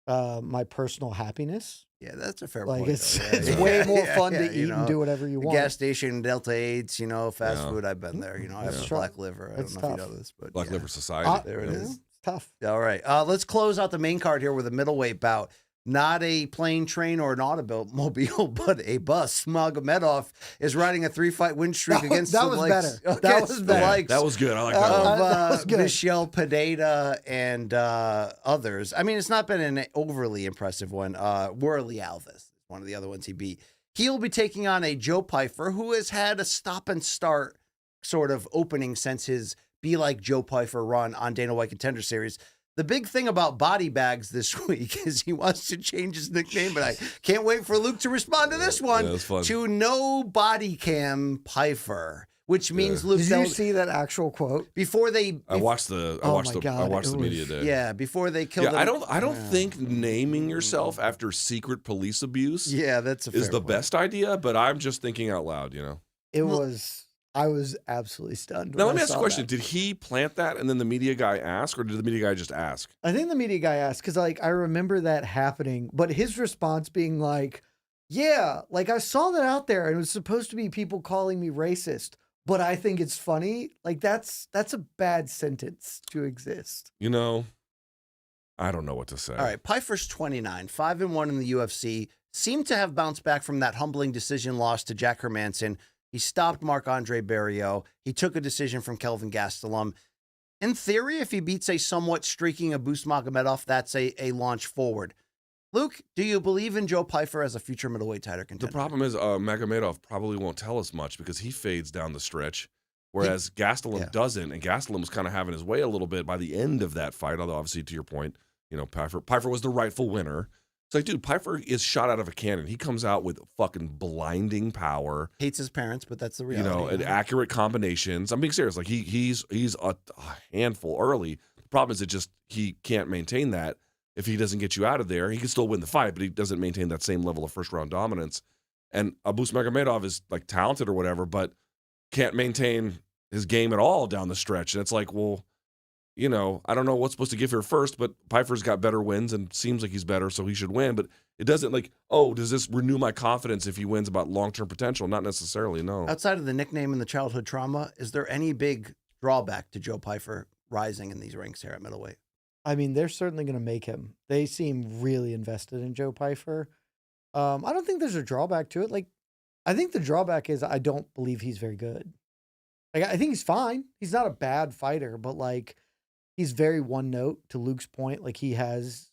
my personal happiness? Yeah, that's a fair Like point. it's though. Yeah, it's yeah, way more yeah, fun yeah, to eat you know, and do whatever you want. Gas station, Delta 8s, fast Yeah. food. I've been there. I have That's a tough. black liver. I don't It's know if you tough. know this, but Black yeah. Liver Society. There it is. It's tough. All right. Let's close out the main card here with a middleweight bout. Not a plane, train, or an automobile, but a bus. Magomedov is riding a 3-fight win streak against that the was likes, better. That against was the better. likes That was good. I like that of one. That was good. Michelle Pereira and others. I mean, it's not been an overly impressive one. Worley Alves is one of the other ones he beat. He'll be taking on a Joe Pyfer, who has had a stop and start sort of opening since his Be Like Joe Pyfer run on Dana White Contender Series. The big thing about Body Bags this week is he wants to change his nickname, but I can't wait for Luke to respond to this one. Yeah, that's fun. To No Body Cam Pyfer, which means Luke. Did you see that actual quote? Before they? I watched the. I Oh watched my the. I God, watched it the was- media day. Yeah, before they killed Yeah, him. I don't think naming yourself after secret police abuse Yeah, that's a fair is the point. best idea, but I'm just thinking out loud, It was I was absolutely stunned. Now, when let me I ask you a saw question. that. Did he plant that and then the media guy ask, or did the media guy just ask? I think the media guy asked because, like, I remember that happening, but his response being like, yeah, like, I saw that out there and it was supposed to be people calling me racist, but I think it's funny. Like, that's a bad sentence to exist. You know, I don't know what to say. All right, Pyfer's 29, 5-1 in the UFC. Seemed to have bounced back from that humbling decision loss to Jack Hermanson. He stopped Marc-Andre Barriault. He took a decision from Kelvin Gastelum. In theory, if he beats a somewhat streaking Abus Magomedov, that's a launch forward. Luke, do you believe in Joe Pyfer as a future middleweight title contender? The problem is Magomedov probably won't tell us much because he fades down the stretch, whereas Gastelum doesn't, and Gastelum was kind of having his way a little bit by the end of that fight, although obviously, to your point, you know, Pyfer was the rightful winner. It's like, dude, Pyfer is shot out of a cannon. He comes out with fucking blinding power. Hates his parents, but that's the reality. You know, and accurate combinations. I'm being serious. Like, he's a handful early. The problem is he can't maintain that. If he doesn't get you out of there, he can still win the fight, but he doesn't maintain that same level of first-round dominance. And Abus Magomedov is, like, talented or whatever, but can't maintain his game at all down the stretch. And it's like, well, you know, I don't know what's supposed to give here first, but Pyfer's got better wins and seems like he's better, so he should win. But it doesn't, like, oh, does this renew my confidence if he wins about long-term potential? Not necessarily, no. Outside of the nickname and the childhood trauma, is there any big drawback to Joe Pyfer rising in these ranks here at middleweight? I mean, they're certainly going to make him. They seem really invested in Joe Pyfer. I don't think there's a drawback to it. Like, I think the drawback is I don't believe he's very good. Like, I think he's fine. He's not a bad fighter, but, like, he's very one note, to Luke's point. Like, he's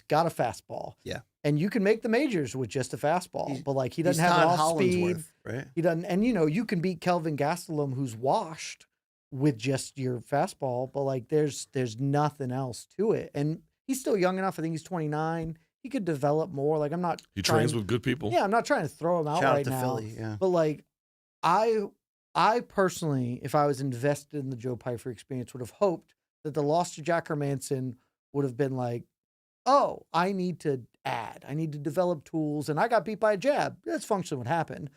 got a fastball. Yeah. And you can make the majors with just a fastball, but, like, he doesn't have Todd off speed. Hollingsworth, right? He doesn't, and, you know, you can beat Kelvin Gastelum, who's washed, with just your fastball, but, like, there's nothing else to it. And he's still young enough. I think he's 29. He could develop more. Like, I'm not He trains with good people. Yeah, I'm not trying to throw him out Shout right out to now. Philly, yeah. But, like, I personally, if I was invested in the Joe Pyfer experience, would have hoped that the loss to Jack Hermanson would have been like, oh, I need to add. I need to develop tools. And I got beat by a jab. That's functionally what happened.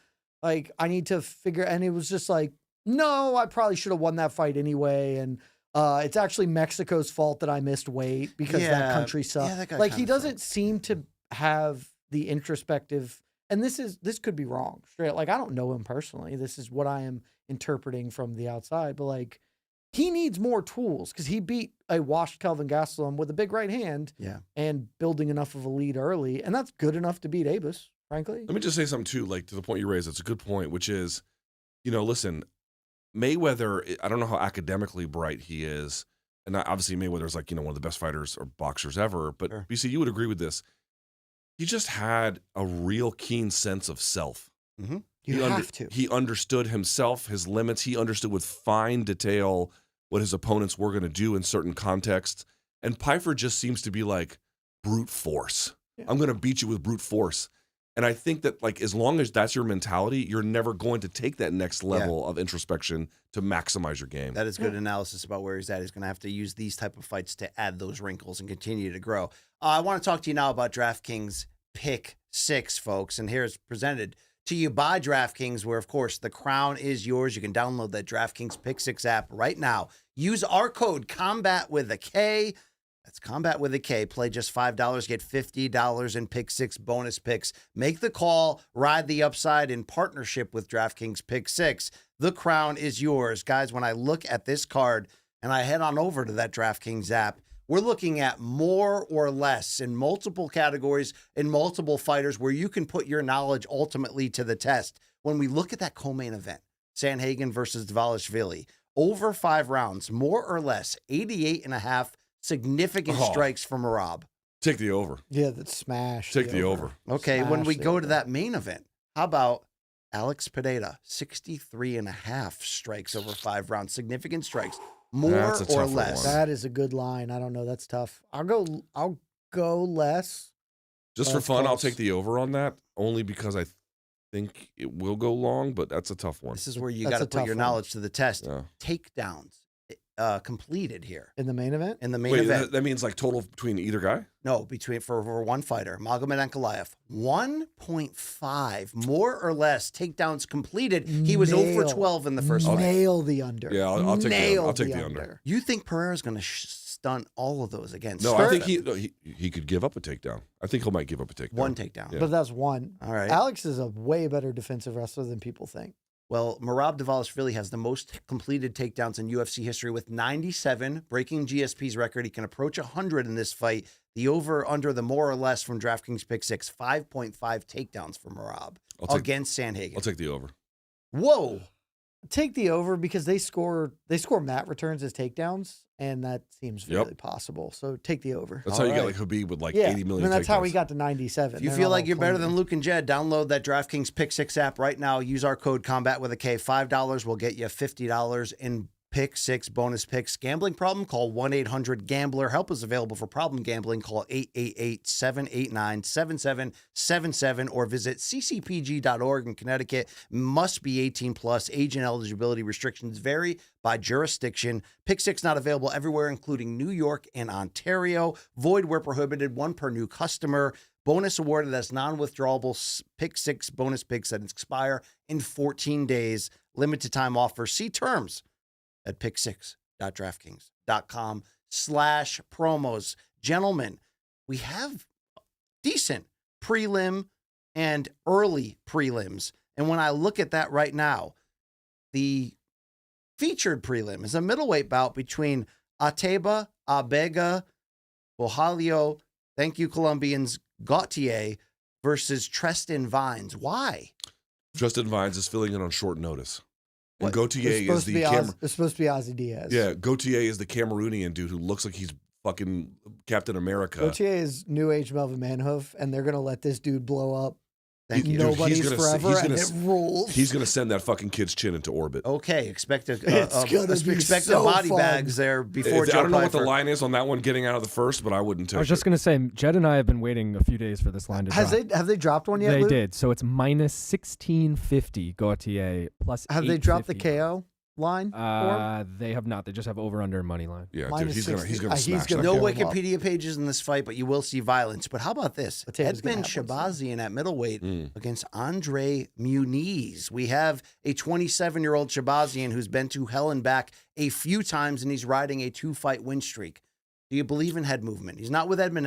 Like, I need to figure, and it was just like, no, I probably should have won that fight anyway. And it's actually Mexico's fault that I missed weight because that country sucked. Yeah, that guy like, he kinda doesn't seem to have the introspective, and this could be wrong. Straight, like, I don't know him personally. This is what I am interpreting from the outside. But, like, he needs more tools because he beat a washed Kelvin Gastelum with a big right hand and building enough of a lead early. And that's good enough to beat Abus, frankly. Let me just say something, too, like, to the point you raised. It's a good point, which is, you know, listen, Mayweather, I don't know how academically bright he is. And obviously Mayweather's, like, you know, one of the best fighters or boxers ever. But Sure. BC, you would agree with this. He just had a real keen sense of self. Mm-hmm. You have to. He understood himself, his limits. He understood with fine detail what his opponents were going to do in certain contexts. And Pyfer just seems to be like brute force. Yeah. I'm going to beat you with brute force. And I think that, like, as long as that's your mentality, you're never going to take that next level of introspection to maximize your game. That is good analysis about where he's at. He's going to have to use these type of fights to add those wrinkles and continue to grow. I want to talk to you now about DraftKings Pick 6, folks. And here's presented to you by DraftKings, where, of course, the crown is yours. You can download that DraftKings Pick 6 app right now. Use our code COMBAT with a K. That's Combat with a K. Play just $5, get $50 in Pick 6 bonus picks. Make the call, ride the upside in partnership with DraftKings Pick 6. The crown is yours. Guys, when I look at this card and I head on over to that DraftKings app, we're looking at more or less in multiple categories, in multiple fighters, where you can put your knowledge ultimately to the test. When we look at that co-main event, Sandhagen versus Dvalishvili, over 5 rounds, more or less, 88.5 significant strikes from Merab. Take the over. Yeah, that's smash. Take the over. Okay, Smash when we the go over. to that main event, how about Alex Pereira, 63.5 strikes over 5 rounds, significant strikes, more That's a or tougher less. one. That is a good line. I don't know. That's tough. I'll go less. Just for That's fun, I'll close. take the over on that, only because I think it will go long, but that's a tough one. This is where you That's got to a put tough your one. knowledge to the test. Yeah. Takedowns. completed here In the main event? in the main Wait, event. that means like total between either guy? No, for one fighter, Magomed Ankalaev, 1.5 more or less takedowns completed. He was 0 for 12 in the first fight. Nail the under. Yeah, I'll take the Nail I'll take the under. You think Pereira's going to stunt all of those against? No, I Sterling? think he could give up a takedown. I think he might give up a takedown. One takedown. Yeah. But that's one. All right. Alex is a way better defensive wrestler than people think. Well, Merab Dvalishvili has the most completed takedowns in UFC history with 97, breaking GSP's record. He can approach 100 in this fight. The over-under, the more or less from DraftKings Pick 6, 5.5 takedowns for Merab against Sandhagen. I'll take the over. Whoa. Take the over because they score mat returns as takedowns, and that seems really possible. So take the over. That's how you get like Habib with like 80 million. And that's how he takedowns. got to 97. If you feel like you're better than Luke and Jed, download that DraftKings Pick 6 app right now. Use our code COMBAT with a K. $5 will get you $50 in Pick 6 bonus picks. Gambling problem? Call 1-800-GAMBLER. Help is available for problem gambling. Call 888-789-7777 or visit ccpg.org in Connecticut. Must be 18 plus. Age and eligibility restrictions vary by jurisdiction. Pick 6 not available everywhere, including New York and Ontario. Void where prohibited. One per new customer. Bonus awarded as non-withdrawable Pick 6 bonus picks that expire in 14 days. Limited time offer. See terms at pick6.draftkings.com/promos. Gentlemen, we have decent prelim and early prelims. And when I look at that right now, the featured prelim is a middleweight bout between Ateba, Abega, Bojalio, thank you, Colombians, Gautier versus Tristan Vines. Why? Tristan Vines is filling in on short notice. And What? Gautier is the It's supposed to be Ozzy Diaz. Yeah, Gautier is the Cameroonian dude who looks like he's fucking Captain America. Gautier is new age Melvin Manhoef, and they're gonna let this dude blow up. Thank you. Nobody's Dude, forever, and it rules. He's gonna send that fucking kid's chin into orbit. Okay, expect a It's gonna be body so bags fun. there before I Joe don't know what the Pyfer. line is on that one getting out of the first, but I wouldn't take I was just going to say, Jed and I have been waiting a few days for this line to drop. Have they dropped one yet? They Luke? did. So it's minus 1650 Gautier plus Have they dropped the 850. KO line? They have not. They just have over under money line. Yeah, dude, Minus he's gonna 60. smash He's that. gonna No kill him up. Wikipedia pages in this fight, but you will see violence. But how about this? Potato's gonna Edmund have one soon. Shabazian at middleweight against Andre Muniz. We have a 27-year-old Shabazian who's been to hell and back a few times, and he's riding a 2-fight win streak. Do you believe in head movement? He's not with Edmund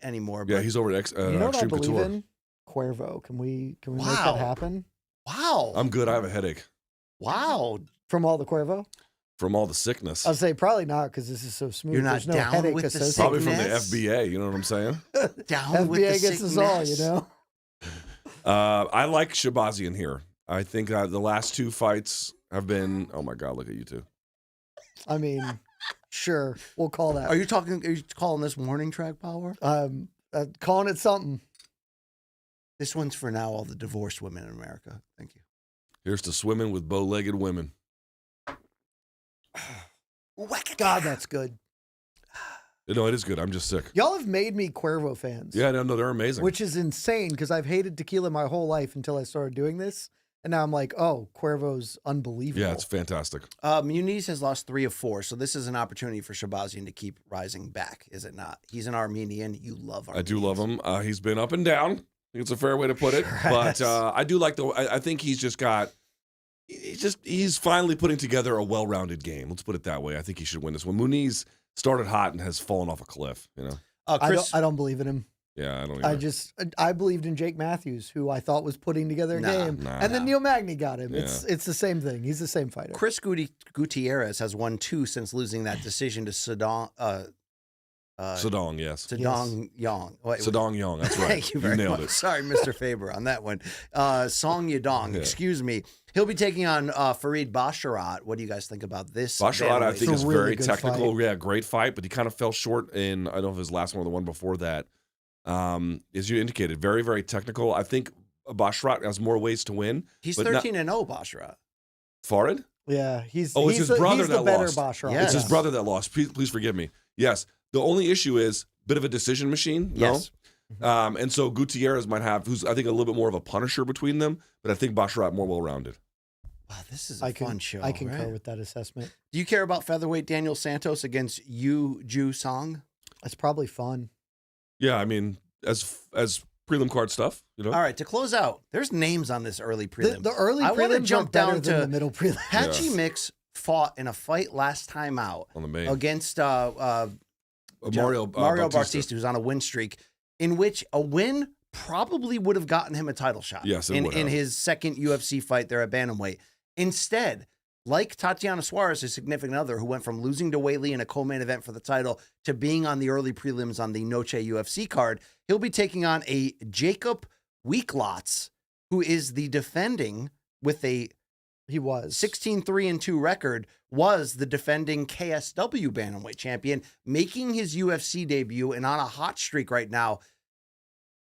anymore. But Yeah, he's over at You know what I Extreme believe Couture. in? Cuervo. Can we make Wow. that happen? wow. I'm good. I have a headache Wow. From all the Cuervo? from all the sickness. I'll say probably not because this is so smooth. You're not There's no down headache with the associated. Probably from the sickness. FBA. You know what I'm saying? Down with the FBA gets us all, you sickness. know. I like Shabazian here. I think the last two fights have been. Oh my God! Look at you two. I mean, sure, we'll call that. Are you calling this warning track power? Calling it something. This one's for now all the divorced women in America. Thank you. Here's to swimming with bow-legged women. God, that's good. No, it is good. I'm just sick. Y'all have made me Cuervo fans. Yeah, no, they're amazing. Which is insane because I've hated tequila my whole life until I started doing this. And now I'm like, oh, Cuervo's unbelievable. Yeah, it's fantastic. Muniz has lost 3 of 4, so this is an opportunity for Shabazian to keep rising back, is it not? He's an Armenian. You love Armenians. I do love him. He's been up and down. I think it's a fair way to put it. Sure But has. I do like I think he's just got. He's finally putting together a well-rounded game. Let's put it that way. I think he should win this one. Muniz started hot and has fallen off a cliff. You know. Chris, I don't believe in him. Yeah, I don't. Either. I believed in Jake Matthews, who I thought was putting together a game, and then Neil Magny got him. Yeah. It's the same thing. He's the same fighter. Chris Gutierrez has won 2 since losing that decision to Sedong. Sedong, yes. Sedong Yang. Wait, Sedong Yang. That's right. Thank you very nailed much. it. Sorry, Mr. Faber, on that one. Song Yadong, Yeah. excuse me. He'll be taking on Farid Basharat. What do you guys think about this? Basharat, I bantamweight? think, It's is a really very good technical. fight. Yeah, great fight, but he kind of fell short in, I don't know if his last one or the one before that. As you indicated, very, very technical. I think Basharat has more ways to win. He's but 13-0, Basharat. Farid? Yeah, he's It's his brother he's the that better lost. Basharat. Yes. It's his brother that lost. Please forgive me. Yes. The only issue is bit of a decision machine. Yes. No? And so Gutierrez might have, who's I think a little bit more of a punisher between them, but I think Basharat more well-rounded. Wow, this is a fun show. I concur right? with that assessment. Do you care about featherweight Daniel Santos against Yu Ju Song? It's probably fun. Yeah, I mean, as prelim card stuff, you know. All right, to close out, there's names on this early prelim. The early I want to prelims jump are better down than to the middle prelim. Patchy Mix fought in a fight last time out On the main. against Mario Bautista, who's on a win streak, in which a win probably would have gotten him a title shot. Yes, it in would have. his second UFC fight there at bantamweight. Instead, like Tatiana Suarez, his significant other, who went from losing to Weili in a co-main event for the title to being on the early prelims on the Noche UFC card, he'll be taking on a Jacob Weeklots, who is the defending with a He was 16-3-2 record, was the defending KSW bantamweight champion, making his UFC debut and on a hot streak right now.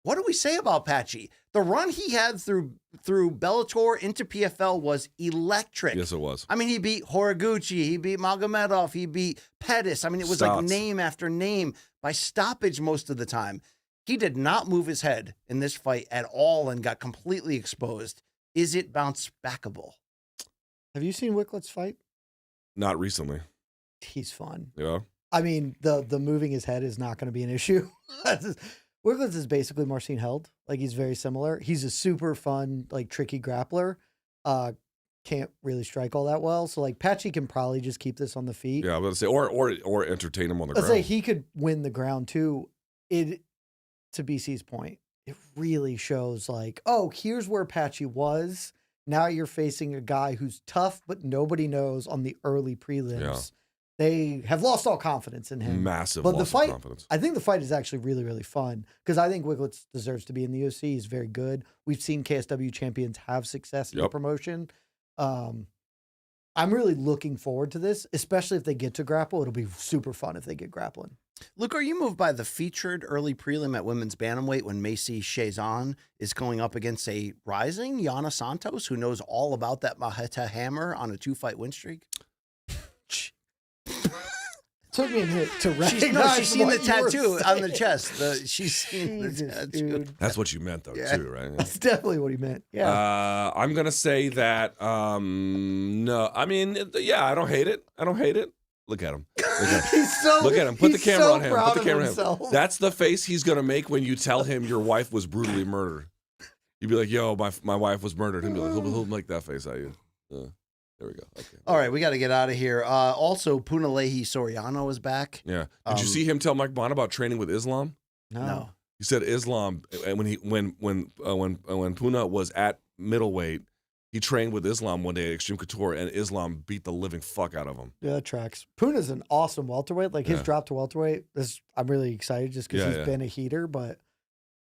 What do we say about Patchy? The run he had through Bellator into PFL was electric. Yes, it was. I mean, he beat Horiguchi, he beat Magomedov, he beat Pettis. I mean, it was like Stotts. name after name by stoppage most of the time. He did not move his head in this fight at all and got completely exposed. Is it bounce backable? Have you seen Wicklet's fight? Not recently. He's fun. Yeah. I mean, the moving his head is not going to be an issue. Wicklitz is basically Marcin Held. Like, he's very similar. He's a super fun, like, tricky grappler. Can't really strike all that well. So, like, Patchy can probably just keep this on the feet. Yeah, I was gonna say, or entertain him on the Let's ground. say he could win the ground too. To BC's point, it really shows like, oh, here's where Patchy was. Now you're facing a guy who's tough, but nobody knows on the early prelims. Yeah. They have lost all confidence in him. Massive But loss the fight, of confidence. I think the fight is actually really, really fun because I think Wicklitz deserves to be in the UFC. He's very good. We've seen KSW champions have success in the Yep. promotion. I'm really looking forward to this, especially if they get to grapple. It'll be super fun if they get grappling. Luke, are you moved by the featured early prelim at women's bantamweight when Macy Chazon is going up against a rising Yana Santos who knows all about that Maheta hammer on a 2-fight win streak? Took me a minute to recognize. She's seen the what you were tattoo on the saying. chest. She's seen the Jesus, tattoo. dude. That's what you meant, though, Yeah. too, right? That's definitely what he meant. Yeah. I'm gonna say that. No, I mean, yeah, I don't hate it. Look at him. He's so. Look at him. Put the he's camera so on him. proud Put the of camera on himself. him. That's the face he's gonna make when you tell him your wife was brutally murdered. You'd be like, "Yo, my wife was murdered." He'll be like, he'll make that face at you. There we go. Okay. All right, we got to get out of here. Also, Punalehi Soriano is back. Yeah. Did you see him tell Mike Bond about training with Islam? No. He said Islam when Puna was at middleweight, he trained with Islam one day at Extreme Couture, and Islam beat the living fuck out of him. Yeah, that tracks. Puna's an awesome welterweight. Like his Yeah. drop to welterweight. I'm really excited just because Yeah, he's yeah. been a heater. But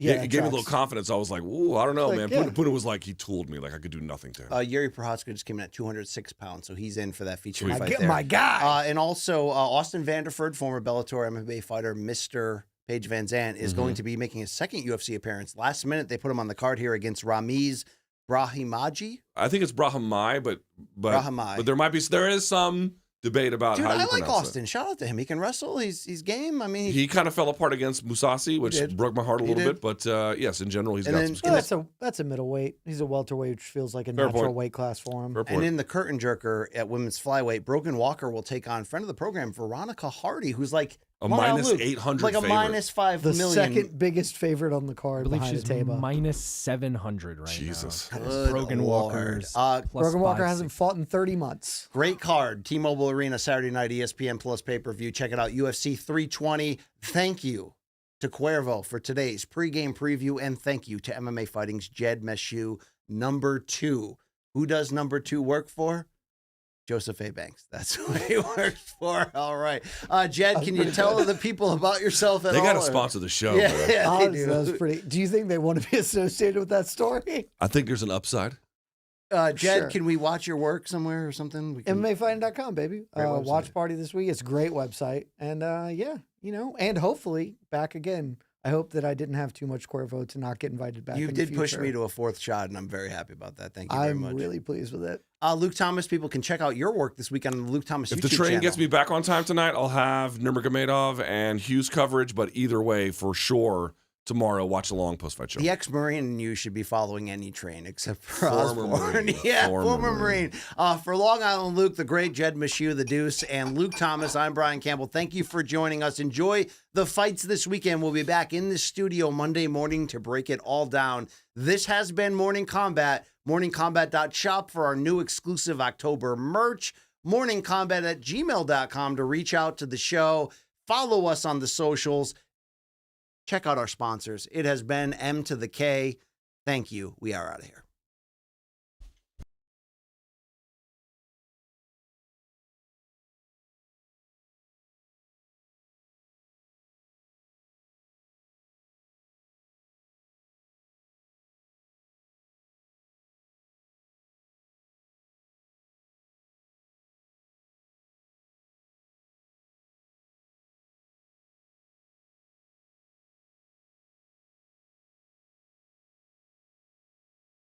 Yeah, yeah, it gave me a little confidence. I was like, "Ooh, I don't know, Like, man." yeah. Puna was like, he tooled me, like I could do nothing to him. Yuri Prochazka just came in at 206 pounds, so he's in for that feature Sweet. fight there. my guy. And also, Austin Vanderford, former Bellator MMA fighter, Mr. Paige Van Zandt, is going to be making his second UFC appearance. Last minute, they put him on the card here against Ramiz Brahimaji. I think it's Brahmai, but Brahmai. there is some debate about Dude, how you I like pronounce Austin. Shout out to him. He can wrestle. He's game. I mean, it. He kind of fell apart against Musasi, which did. broke my heart a He little did. bit. But yes, in general, he's And got then- some Well, skills. that's a middleweight. He's a welterweight, which feels like a Fair natural point. weight class for him. Fair And point. in the curtain jerker at women's flyweight, Brogan Walker will take on friend of the program, Veronica Hardy, who's like A come on now, minus Luke, 800 like a favorite. minus 5 The million. second biggest favorite on the I card believe behind she's Taba. minus 700 right Jesus. now. Good Brogan Lord. Walker's Uh, plus Brogan Walker 560. hasn't fought in 30 months. Great card. T-Mobile Arena, Saturday night, ESPN Plus pay-per-view. Check it out, UFC 320. Thank you to Cuervo for today's pregame preview, and thank you to MMA Fighting's Jed Meshew, number 2. Who does number 2 work for? Joseph A. Banks. That's who he works for. All right. Jed, can you tell the people about yourself at They all? got to or- sponsor the show. Yeah, man. yeah, they Honestly, that was do. pretty. Do you think they want to be associated with that story? I think there's an upside. Jed, Sure. can we watch your work somewhere or something? We can- MMAfighting.com, baby. Great website. Watch party this week. It's a great website. And yeah, and hopefully back again. I hope that I didn't have too much Cuervo to not get invited back. You in the did push future. me to a 4th shot, and I'm very happy about that. Thank you very I'm much. really pleased with it. Luke Thomas, people can check out your work this weekend on the Luke Thomas If YouTube the train channel. gets me back on time tonight, I'll have Nurmagomedov and Hughes coverage. But either way, for sure, tomorrow. Watch a long post-fight show. The ex-Marine in you should be following any train except for Former Osborne. Marine. Yeah, Former former Marine. For Long Island Luke, the great Jed Meshew, the Deuce, and Luke Thomas, I'm Brian Campbell. Thank you for joining us. Enjoy the fights this weekend. We'll be back in the studio Monday morning to break it all down. This has been Morning Kombat. MorningKombat.shop for our new exclusive October merch. MorningKombat@gmail.com to reach out to the show. Follow us on the socials. Check out our sponsors. It has been M to the K. Thank you. We are out of here.